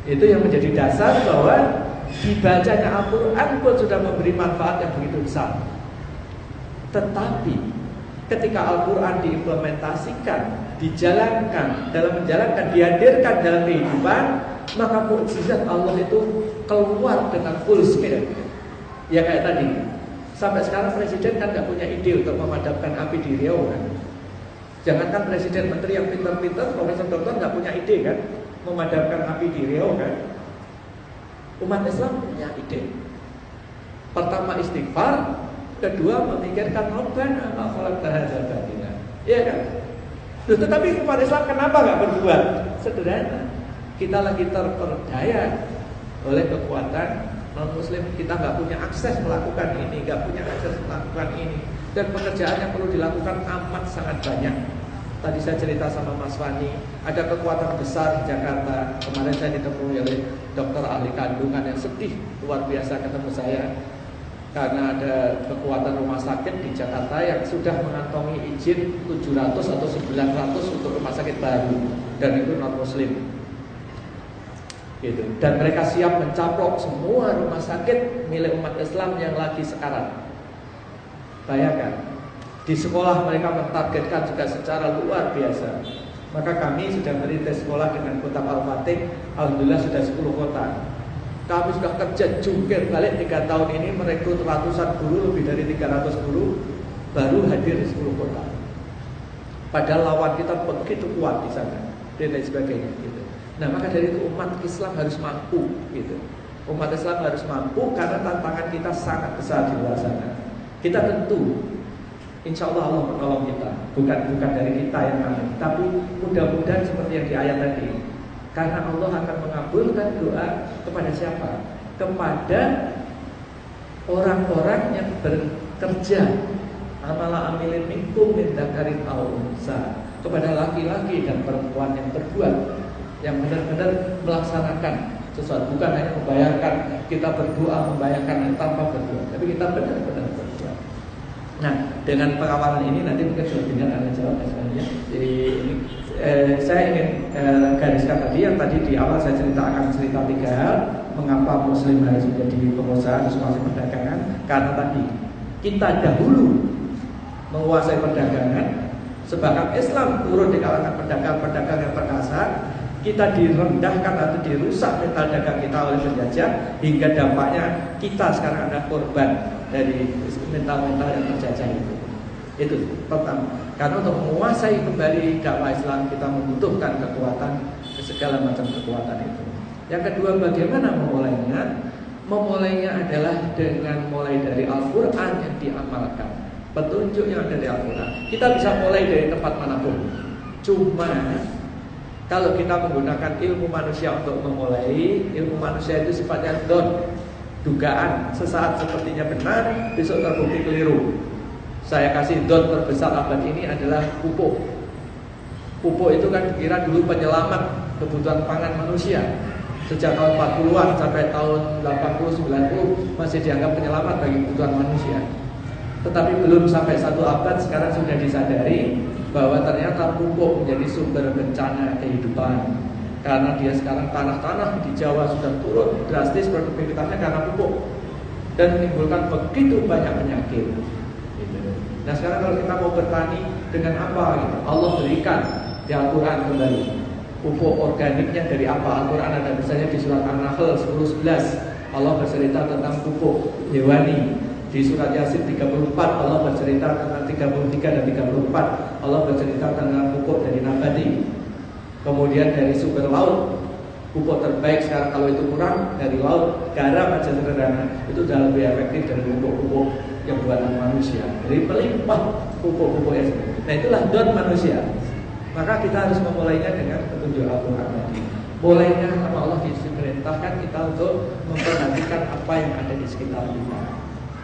Itu yang menjadi dasar bahwa dibacanya Al-Qur'an pun sudah memberi manfaat yang begitu besar. Tetapi ketika Al-Quran diimplementasikan, dijalankan, dalam menjalankan, dihadirkan dalam kehidupan, maka mukjizat Allah itu keluar dengan full scale. Ya kayak tadi, sampai sekarang presiden kan gak punya ide untuk memadamkan api di Riau kan. Jangankan presiden, menteri yang pintar-pintar, profesor doktor gak punya ide kan memadamkan api di Riau kan. Umat Islam punya ide. Pertama istighfar, kedua memikirkan Rabbana ma khalaqta hadza batila. Iya kan? Loh, tetapi umat Islam kenapa enggak berbuat? Sederhana. Kita lagi terperdaya oleh kekuatan non-muslim. Kita enggak punya akses melakukan ini, enggak punya akses melakukan ini. Dan pekerjaan yang perlu dilakukan amat sangat banyak. Tadi saya cerita sama Mas Fani, ada kekuatan besar di Jakarta. Kemarin saya ditemui oleh dokter ahli kandungan yang sedih luar biasa ketemu saya. Karena ada kekuatan rumah sakit di Jakarta yang sudah mengantongi izin 700 atau 900 untuk rumah sakit baru, dan itu non muslim gitu. Dan mereka siap mencaplok semua rumah sakit milik umat Islam yang lagi sekarat. Bayangkan, di sekolah mereka mentargetkan juga secara luar biasa. Maka kami sudah merintis sekolah dengan kota Al-Fatih. Alhamdulillah sudah 10 kota. Kami sudah kerja jungkir balik 3 tahun ini, merekrut ratusan guru, lebih dari 300 guru baru hadir di 10 kota. Padahal lawan kita begitu kuat di sana dan lain sebagainya gitu. Nah, maka dari itu umat Islam harus mampu gitu. Umat Islam harus mampu karena tantangan kita sangat besar di luar sana. Kita tentu insya Allah Allah menolong kita, bukan dari kita yang amin, tapi mudah-mudahan seperti yang di ayat tadi. Karena Allah akan mengabulkan doa kepada siapa? Kepada orang-orang yang bekerja amala amilin minkum min dzakarin aw unsa, kepada laki-laki dan perempuan yang berbuat yang benar-benar melaksanakan sesuatu, bukan hanya membayangkan kita berdoa, membayangkan tanpa berdoa, tapi kita benar-benar berdoa. Nah, dengan pengawalan ini nanti mungkin sudah dengar Anda jawab sebenarnya. Jadi ini saya ingin gariskan tadi yang tadi di awal saya cerita 3 hal mengapa Muslim harus menjadi pengusaha asuransi perdagangan. Karena tadi kita dahulu menguasai perdagangan, sebabkan Islam turun di kalangan pedagang-pedagang yang perkasa. Kita direndahkan atau dirusak mental dagang kita oleh penjajah, hingga dampaknya kita sekarang ada korban dari mental-mental yang terjajah itu. Itu pertama. Karena untuk menguasai kembali dakwah Islam kita membutuhkan kekuatan, segala macam kekuatan itu. Yang kedua, bagaimana memulainya? Memulainya adalah dengan mulai dari Al-Quran yang diamalkan, petunjuk yang ada dari Al-Quran. Kita bisa mulai dari tempat manapun. Cuma kalau kita menggunakan ilmu manusia untuk memulai, ilmu manusia itu sifatnya dugaan, sesaat sepertinya benar, besok terbukti keliru. Saya kasih terbesar abad ini adalah pupuk. Pupuk itu kan dikira dulu penyelamat kebutuhan pangan manusia. Sejak tahun 40-an sampai tahun 80-90 masih dianggap penyelamat bagi kebutuhan manusia. Tetapi belum sampai 1 abad sekarang sudah disadari bahwa ternyata pupuk menjadi sumber bencana kehidupan. Karena dia sekarang tanah-tanah di Jawa sudah turun drastis produktivitasnya karena pupuk, dan menimbulkan begitu banyak penyakit. Nah sekarang kalau kita mau bertani dengan apa gitu? Allah berikan di Al-Quran kembali pupuk organiknya dari apa? Al-Quran ada misalnya di surat An-Nahl 10-11 Allah bercerita tentang pupuk hewani. Di surat Yasin 34 Allah bercerita tentang 33 dan 34 Allah bercerita tentang pupuk dari nabati. Kemudian dari sumber laut, pupuk terbaik sekarang kalau itu kurang dari laut, garam aja sederhana itu sudah lebih efektif dari pupuk-pupuk yang buatan manusia. Jadi melimpah pupuk-pupuk yang seperti. Nah itulah manusia. Maka kita harus memulainya dengan petunjuk Al-Quran tadi. Mulainya sama Allah diperintahkan kita untuk memperhatikan apa yang ada di sekitar kita.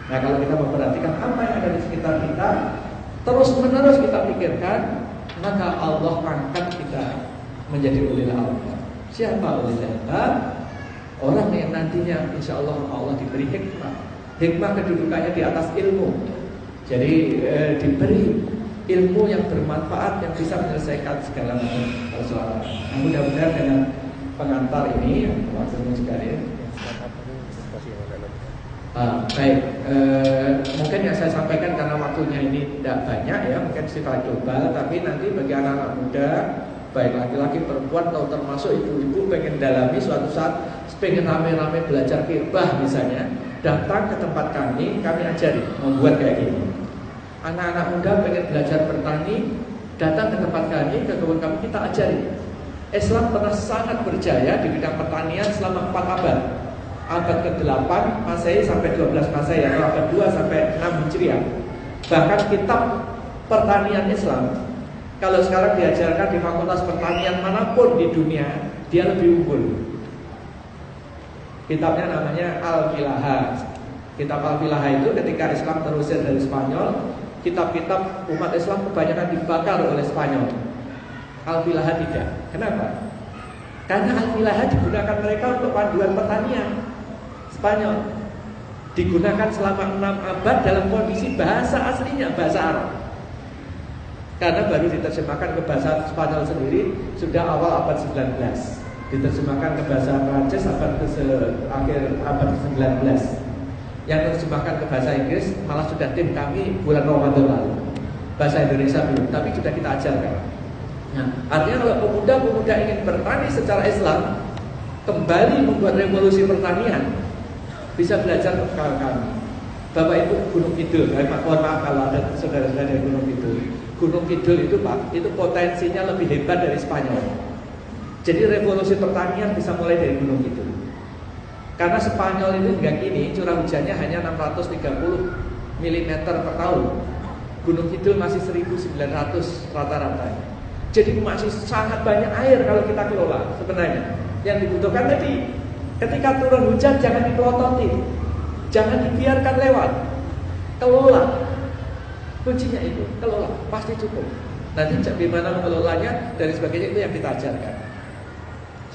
Nah kalau kita memperhatikan apa yang ada di sekitar kita, terus menerus kita pikirkan, maka Allah angkat kita menjadi ulil albab. Siapa ulil albab? Orang yang nantinya insya Allah Allah diberi hikmah. Hikmah kedudukannya di atas ilmu. Jadi diberi ilmu yang bermanfaat yang bisa menyelesaikan segala macam persoalan. Nah, mudah-mudahan dengan pengantar ini waktunya sekali. Baik, mungkin yang saya sampaikan karena waktunya ini tidak banyak ya, mungkin kita coba. Tapi nanti bagi anak-anak muda, baik laki-laki, perempuan, atau termasuk ibu-ibu pengen dalami suatu saat, pengen rame-rame belajar fiqh misalnya, datang ke tempat kami ajari membuat kayak gini. Anak-anak muda pengen belajar bertani, datang ke tempat kami, ke kebun kami, kita ajari. Islam pernah sangat berjaya di bidang pertanian selama 4 abad. Abad ke-8 Masehi sampai 12 Masehi, atau abad 2 sampai 6 Hijriah. Bahkan kitab pertanian Islam kalau sekarang diajarkan di fakultas pertanian manapun di dunia, dia lebih unggul. Kitabnya namanya Al-Filaha. Kitab Al-Filaha itu ketika Islam terusir dari Spanyol, kitab-kitab umat Islam kebanyakan dibakar oleh Spanyol. Al-Filaha tidak. Kenapa? Karena Al-Filaha digunakan mereka untuk panduan pertanian. Spanyol digunakan selama 6 abad dalam kondisi bahasa aslinya, bahasa Arab. Karena baru diterjemahkan ke bahasa Spanyol sendiri sudah awal abad 19. Diterjemahkan ke bahasa Prancis akhir abad 19. Yang terjemahkan ke bahasa Inggris malah sudah tim kami bulan Ramadan lalu. Bahasa Indonesia belum, tapi sudah kita ajarkan. Nah, artinya kalau pemuda-pemuda ingin bertani secara Islam, kembali membuat revolusi pertanian, bisa belajar ke kami. Bapak Ibu Gunung Kidul, mohon maaf kalau ada saudara-saudara dari Gunung Kidul. Gunung Kidul itu Pak, itu potensinya lebih hebat dari Spanyol. Jadi revolusi pertanian bisa mulai dari Gunung Kidul. Karena Spanyol itu hingga kini curah hujannya hanya 630 mm per tahun. Gunung Kidul masih 1900 rata-rata. Jadi masih sangat banyak air kalau kita kelola sebenarnya. Yang dibutuhkan tadi, ketika turun hujan jangan dipelototi, jangan dibiarkan lewat, kelola. Kuncinya itu, kelola, pasti cukup. Nanti bagaimana mengelolanya dan sebagainya itu yang kita ajarkan.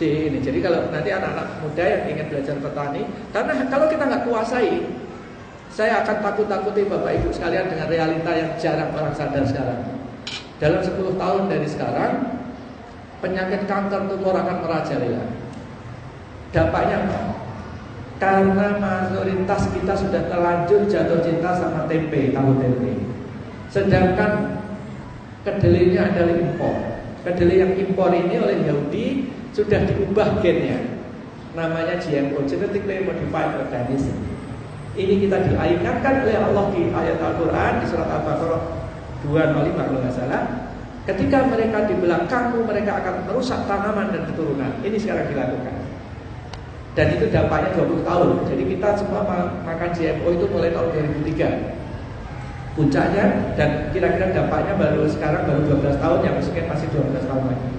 ini. Jadi kalau nanti anak-anak muda yang ingin belajar petani, karena kalau kita nggak kuasai, saya akan takut-takuti Bapak Ibu sekalian dengan realita yang jarang orang sadar sekarang. Dalam 10 tahun dari sekarang, penyakit kanker tumor akan merajalela. Dampaknya apa? Karena mayoritas kita sudah terlanjur jatuh cinta sama tempe, tahu tempe. Sedangkan kedelainya adalah impor. Kedelai yang impor ini oleh Yahudi sudah diubah gennya, namanya GMO, genetically modified organism. Ini kita diingatkan oleh Allah di ayat Al-Quran di surat Al-Baqarah 205 kalau nggak salah. Ketika mereka di belakangmu, mereka akan merusak tanaman dan keturunan. Ini sekarang dilakukan. Dan itu dampaknya 20 tahun. Jadi kita semua makan GMO itu mulai tahun 2003 puncaknya, dan kira-kira dampaknya baru 12 tahun, yang mungkin masih 12 tahun lagi.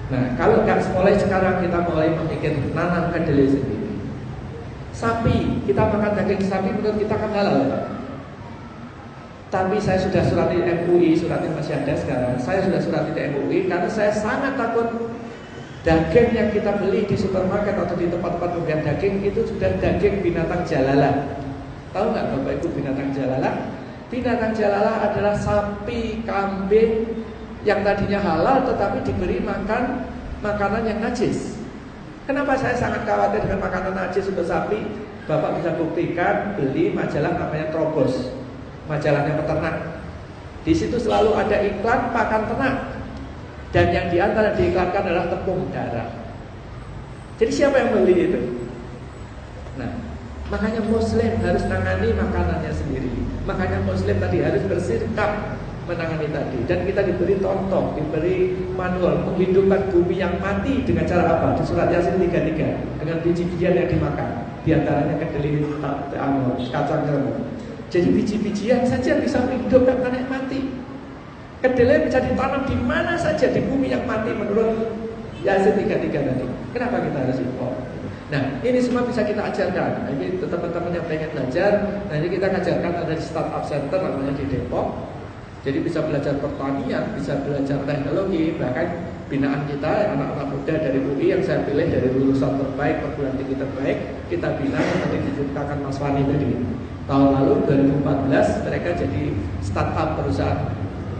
Nah, kalau nggak mulai sekarang kita mulai memikir nanam kedelai sendiri. Sapi, kita makan daging sapi menurut kita kan halal, Pak. Tapi saya sudah surati MUI, suratnya masih ada sekarang. Saya sudah surati di MUI karena saya sangat takut daging yang kita beli di supermarket atau di tempat-tempat pembelian daging itu sudah daging binatang jalalah. Tahu nggak Bapak Ibu binatang jalalah? Binatang jalalah adalah sapi, kambing yang tadinya halal tetapi diberi makan makanan yang najis. Kenapa saya sangat khawatir dengan makanan najis untuk sapi? Bapak bisa buktikan, beli majalah namanya Trogos, majalahnya peternak. Di situ selalu ada iklan pakan ternak, dan yang diantara diiklankan adalah tepung darah. Jadi siapa yang beli itu? Nah, makanya Muslim harus menangani makanannya sendiri. Makanya Muslim tadi harus bersikap menangani tadi. Dan kita diberi contoh, diberi manual menghidupkan bumi yang mati dengan cara apa? Di surat Yasin 33 dengan biji-bijian yang dimakan. Di antaranya kedelai, kacang remuk. Jadi biji-bijian saja bisa menghidupkan tanah yang mati. Kedelai bisa ditanam di mana saja di bumi yang mati menurut Yasin 33 tadi. Kenapa kita harus impor? Nah, ini semua bisa kita ajarkan. Jadi teman-teman yang pengen belajar, nanti kita ajarkan ada di startup center namanya di Depok. Jadi bisa belajar pertanian, bisa belajar teknologi, bahkan binaan kita anak-anak muda dari UI yang saya pilih dari lulusan terbaik, perguruan tinggi terbaik, kita bina yang tadi diceritakan Mas Fani tadi. Tahun lalu 2014 mereka jadi startup perusahaan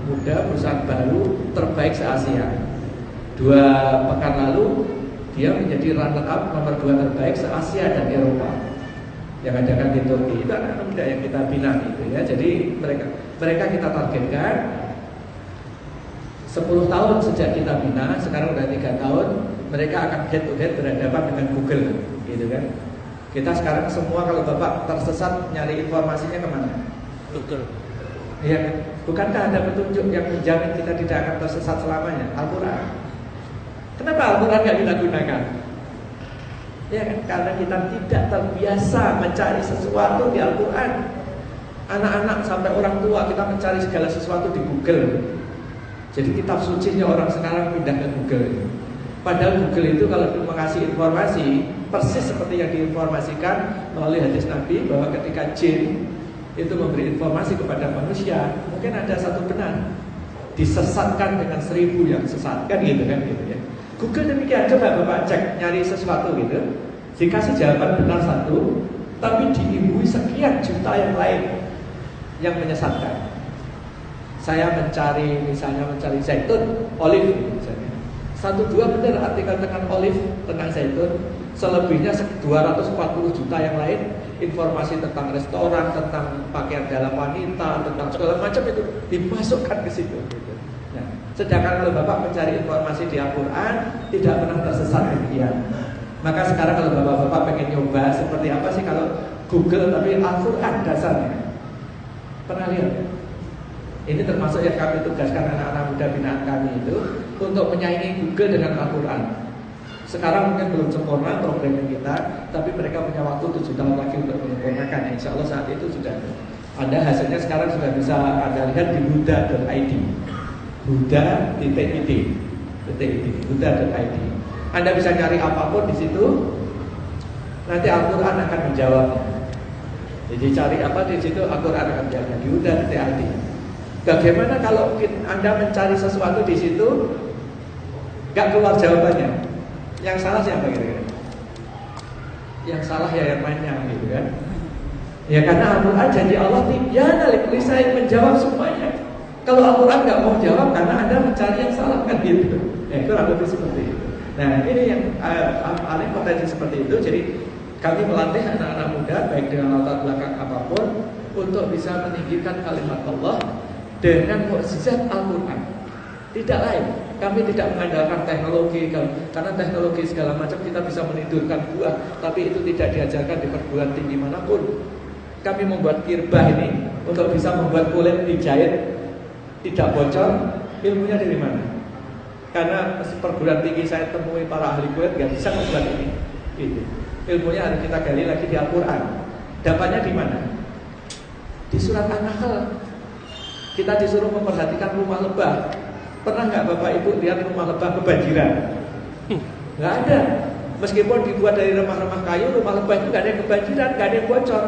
muda, perusahaan baru terbaik se-Asia. 2 pekan lalu dia menjadi runner up nomor 2 terbaik se-Asia dan Eropa. Yang adakan di Turki. Itu anak muda yang kita bina gitu ya. Jadi mereka kita targetkan 10 tahun sejak kita bina, sekarang udah 3 tahun, mereka akan head to head berhadapan dengan Google gitu kan. Kita sekarang semua kalau Bapak tersesat nyari informasinya kemana? Google. Iya kan? Bukankah ada petunjuk yang menjamin kita tidak akan tersesat selamanya? Al-Quran. Kenapa Al-Quran gak kita gunakan? Ya kan? Karena kita tidak terbiasa mencari sesuatu di Al-Quran. Anak-anak sampai orang tua kita mencari segala sesuatu di Google. Jadi kitab sucinya orang sekarang pindah ke Google. Padahal Google itu kalau mengasih informasi persis seperti yang diinformasikan melalui hadis Nabi, bahwa ketika jin itu memberi informasi kepada manusia, mungkin ada satu benar, disesatkan dengan 1000 yang sesat, kan gitu kan gitu ya. Google demikian, coba Bapak cek nyari sesuatu gitu, dikasih jawaban benar satu, tapi diimbui sekian juta yang lain yang menyesatkan. Saya mencari misalnya mencari zaitun, olive misalnya. 1-2 benar artikel tentang olive, tentang zaitun. Selebihnya 240 juta yang lain, informasi tentang restoran, tentang pakaian dalam wanita, tentang segala macam itu dimasukkan ke situ. Gitu. Nah, sedangkan kalau Bapak mencari informasi di Al-Quran tidak pernah tersesat demikian. Maka sekarang kalau Bapak-bapak pengen nyoba seperti apa sih kalau Google tapi Al-Quran dasarnya, pernah lihat? Ini termasuk yang kami tugaskan anak-anak muda binaan kami itu untuk menyaingi Google dengan Al-Quran. Sekarang mungkin belum sempurna programnya kita, tapi mereka punya waktu 7 tahun lagi untuk menyempurnakan. Insya Allah saat itu sudah ada hasilnya. Sekarang sudah bisa Anda lihat di huda.id, huda.id, huda.id. Anda bisa nyari apapun di situ, nanti Al-Quran akan menjawabnya. Jadi cari apa di situ, Al-Quran akan menjawabnya di huda.id. Bagaimana kalau Anda mencari sesuatu di situ, gak keluar jawabannya? Yang salah siapa kira-kira? Yang salah ya yang mainnya gitu kan. Ya karena Al-Quran janji Allah tibyana likulli syai' menjawab semuanya. Kalau Al-Quran nggak mau jawab karena Anda mencari yang salah kan gitu. Itu lebih seperti itu. Nah ini yang paling potensi seperti itu. Jadi kami melatih anak-anak muda baik dengan latar belakang apapun untuk bisa meninggikan kalimat Allah dengan mukjizat Al-Quran. Tidak lain. Kami tidak mengandalkan teknologi, karena teknologi segala macam kita bisa menidurkan buah, tapi itu tidak diajarkan di perguruan tinggi manapun. Kami membuat kirbah ini untuk bisa membuat kulit dijahit tidak bocor. Ilmunya dari mana? Karena perguruan tinggi saya temui para ahli kulit nggak bisa membuat ini. Gitu. Ilmunya harus kita gali lagi di Al-Quran. Dapatnya di mana? Di surat An-Nahl. Kita disuruh memperhatikan rumah lebah. Pernah nggak Bapak Ibu lihat rumah lebah kebanjiran? Nggak ada. Meskipun dibuat dari remah-remah kayu, rumah lebah itu nggak ada yang kebanjiran, nggak ada yang bocor.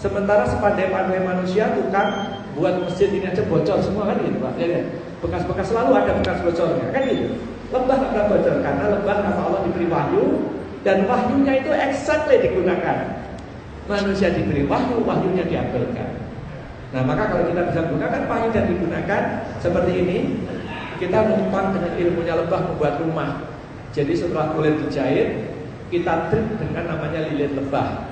Sementara sepandai-pandai manusia tukang buat masjid ini aja bocor semua kan gitu Pak. Ya, bekas-bekas selalu ada bekas bocornya kan gitu. Lebah nggak ada bocor karena lebah sama Allah diberi wahyu dan wahyunya itu exactly digunakan. Manusia diberi wahyu, wahyunya diambilkan. Nah maka kalau kita bisa gunakan wahyu dan digunakan seperti ini, kita numpang dengan ilmunya lebah membuat rumah. Jadi setelah kulit dijahit, kita trik dengan namanya lilin lebah.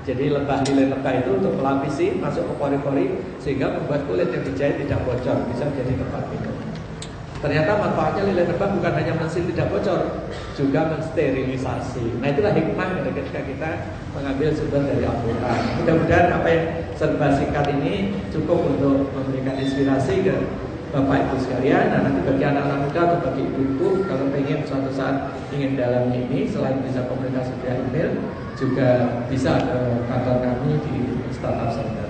Jadi lilin lebah itu untuk melapisi, masuk ke pori-pori, sehingga membuat kulit yang dijahit tidak bocor, bisa menjadi tempat minum. Ternyata manfaatnya lilin lebah bukan hanya mensil tidak bocor, juga mensterilisasi. Nah itulah hikmah ketika kita mengambil sumber dari Al-Quran. Mudah-mudahan apa yang serba singkat ini cukup untuk memberikan inspirasi ke Bapak Ibu sekalian. Nah nanti bagi anak-anak muda atau bagi ibu-ibu kalau pengen suatu saat ingin dalam ini, selain bisa komunikasi via email, juga bisa ke kantor kami di Startup Center.